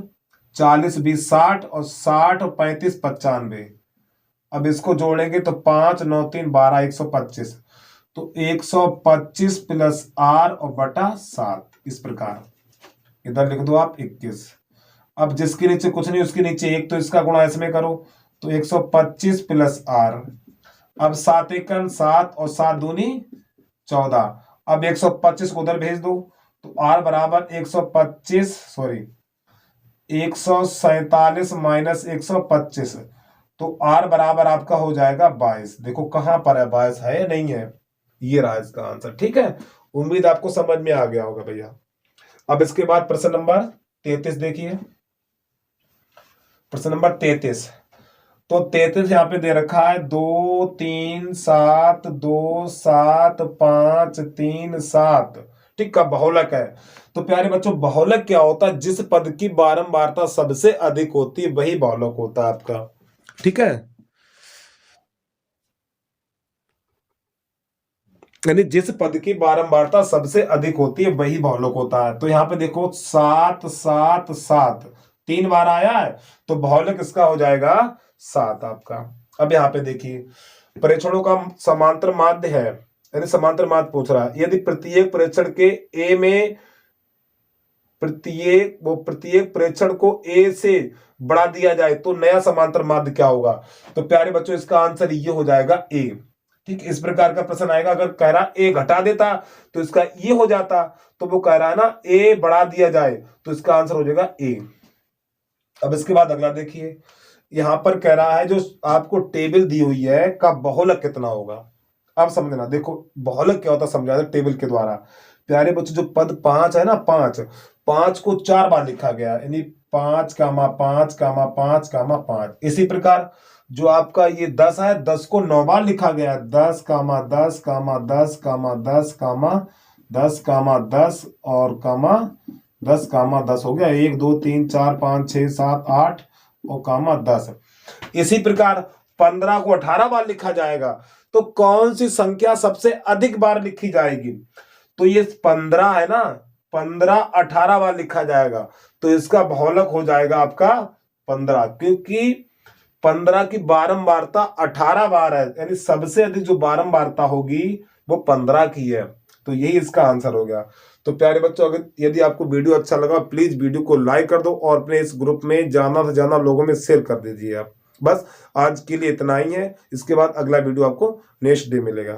40 20 60 और 60 और 35 95। अब इसको जोड़ेंगे तो 5 9 3 12 125। तो 125 प्लस आर और बटा 7, इस प्रकार इधर लिख दो आप 21। अब जिसके नीचे कुछ नहीं उसके नीचे 1, तो इसका गुणा इसमें करो, तो 125 प्लस आर। अब 7 एकम 7 और 7 दूनी 14। अब 125 को उधर भेज दो, तो आर बराबर 125 सॉरी 147 माइनस 125, तो आर बराबर आपका हो जाएगा 22। देखो कहां पर है, 22 है या नहीं है, ये रहा इसका आंसर। ठीक है, उम्मीद आपको समझ में आ गया होगा भैया। अब इसके बाद प्रश्न नंबर 33 देखिए। प्रश्न नंबर 33, तो 33 यहां पे दे रखा है 2 3 7 2 7 5 3 7, ठीक का बहुलक है। तो प्यारे बच्चों बहुलक क्या होता है, जिस पद की बारंबारता सबसे अधिक होती है वही बहुलक होता है आपका। ठीक है, यानी जिस पद की बारंबारता सबसे अधिक होती है वही बहुलक होता है। तो यहाँ पे देखो 7 7 7 3 बार आया है, तो बहुलक इसका हो जाएगा 7 आपका। अब यहाँ पे देखिए प्रेक्षणों का समांतर माध्य है, यानी समांतर माध्य पूछ रहा है। यदि प्रत्येक प्रेक्षण के ए में प्रत्येक प्रेक्षण को ए से बढ़ा दिया जाए तो नया समांतर माध्य क्या होगा। तो प्यारे बच्चों इसका आंसर ये हो जाएगा ए। ठीक, इस प्रकार का प्रश्न आएगा। अगर कह रहा ए घटा देता तो इसका ये हो जाता, तो वो कह रहा है ना ए बढ़ा दिया जाए, तो इसका आंसर हो जाएगा ए। अब इसके बाद अगला देखिए, यहां पर कह रहा है जो आपको टेबल दी हुई है का बहुलक कितना होगा। अब समझना, देखो बहुलक क्या होता है समझा टेबल के द्वारा। प्यारे बच्चों जो पद 5 है ना, 5 को 4 बार लिखा गया, यानी 5 कामा 5 कामा 5 कामा 5। इसी प्रकार जो आपका ये 10 है, 10 को 9 बार लिखा गया है, 10 कामा 10 कामा 10 कामा 10 कामा 10 कामा 10 और कामा 10 कामा 10 हो गया। 1 2 3 4 5 6 7 8 और कामा 10। इसी प्रकार 15 को 18 बार लिखा जाएगा, तो कौन सी संख्या सबसे अधिक बार लिखी जाएगी। तो ये 15 है ना, 15 18 बार लिखा जाएगा, तो इसका बहुलक हो जाएगा आपका 15, क्योंकि 15 की बारंबारता 18 बार है, यानी सबसे अधिक जो बारंबारता होगी वो 15 की है। तो यही इसका आंसर हो गया। तो प्यारे बच्चों अगर यदि आपको वीडियो अच्छा लगा प्लीज वीडियो को लाइक कर दो और अपने इस ग्रुप में ज्यादा से ज्यादा लोगों में शेयर कर दीजिए आप। बस आज के लिए इतना ही है, इसके बाद अगला वीडियो आपको नेक्स्ट डे मिलेगा।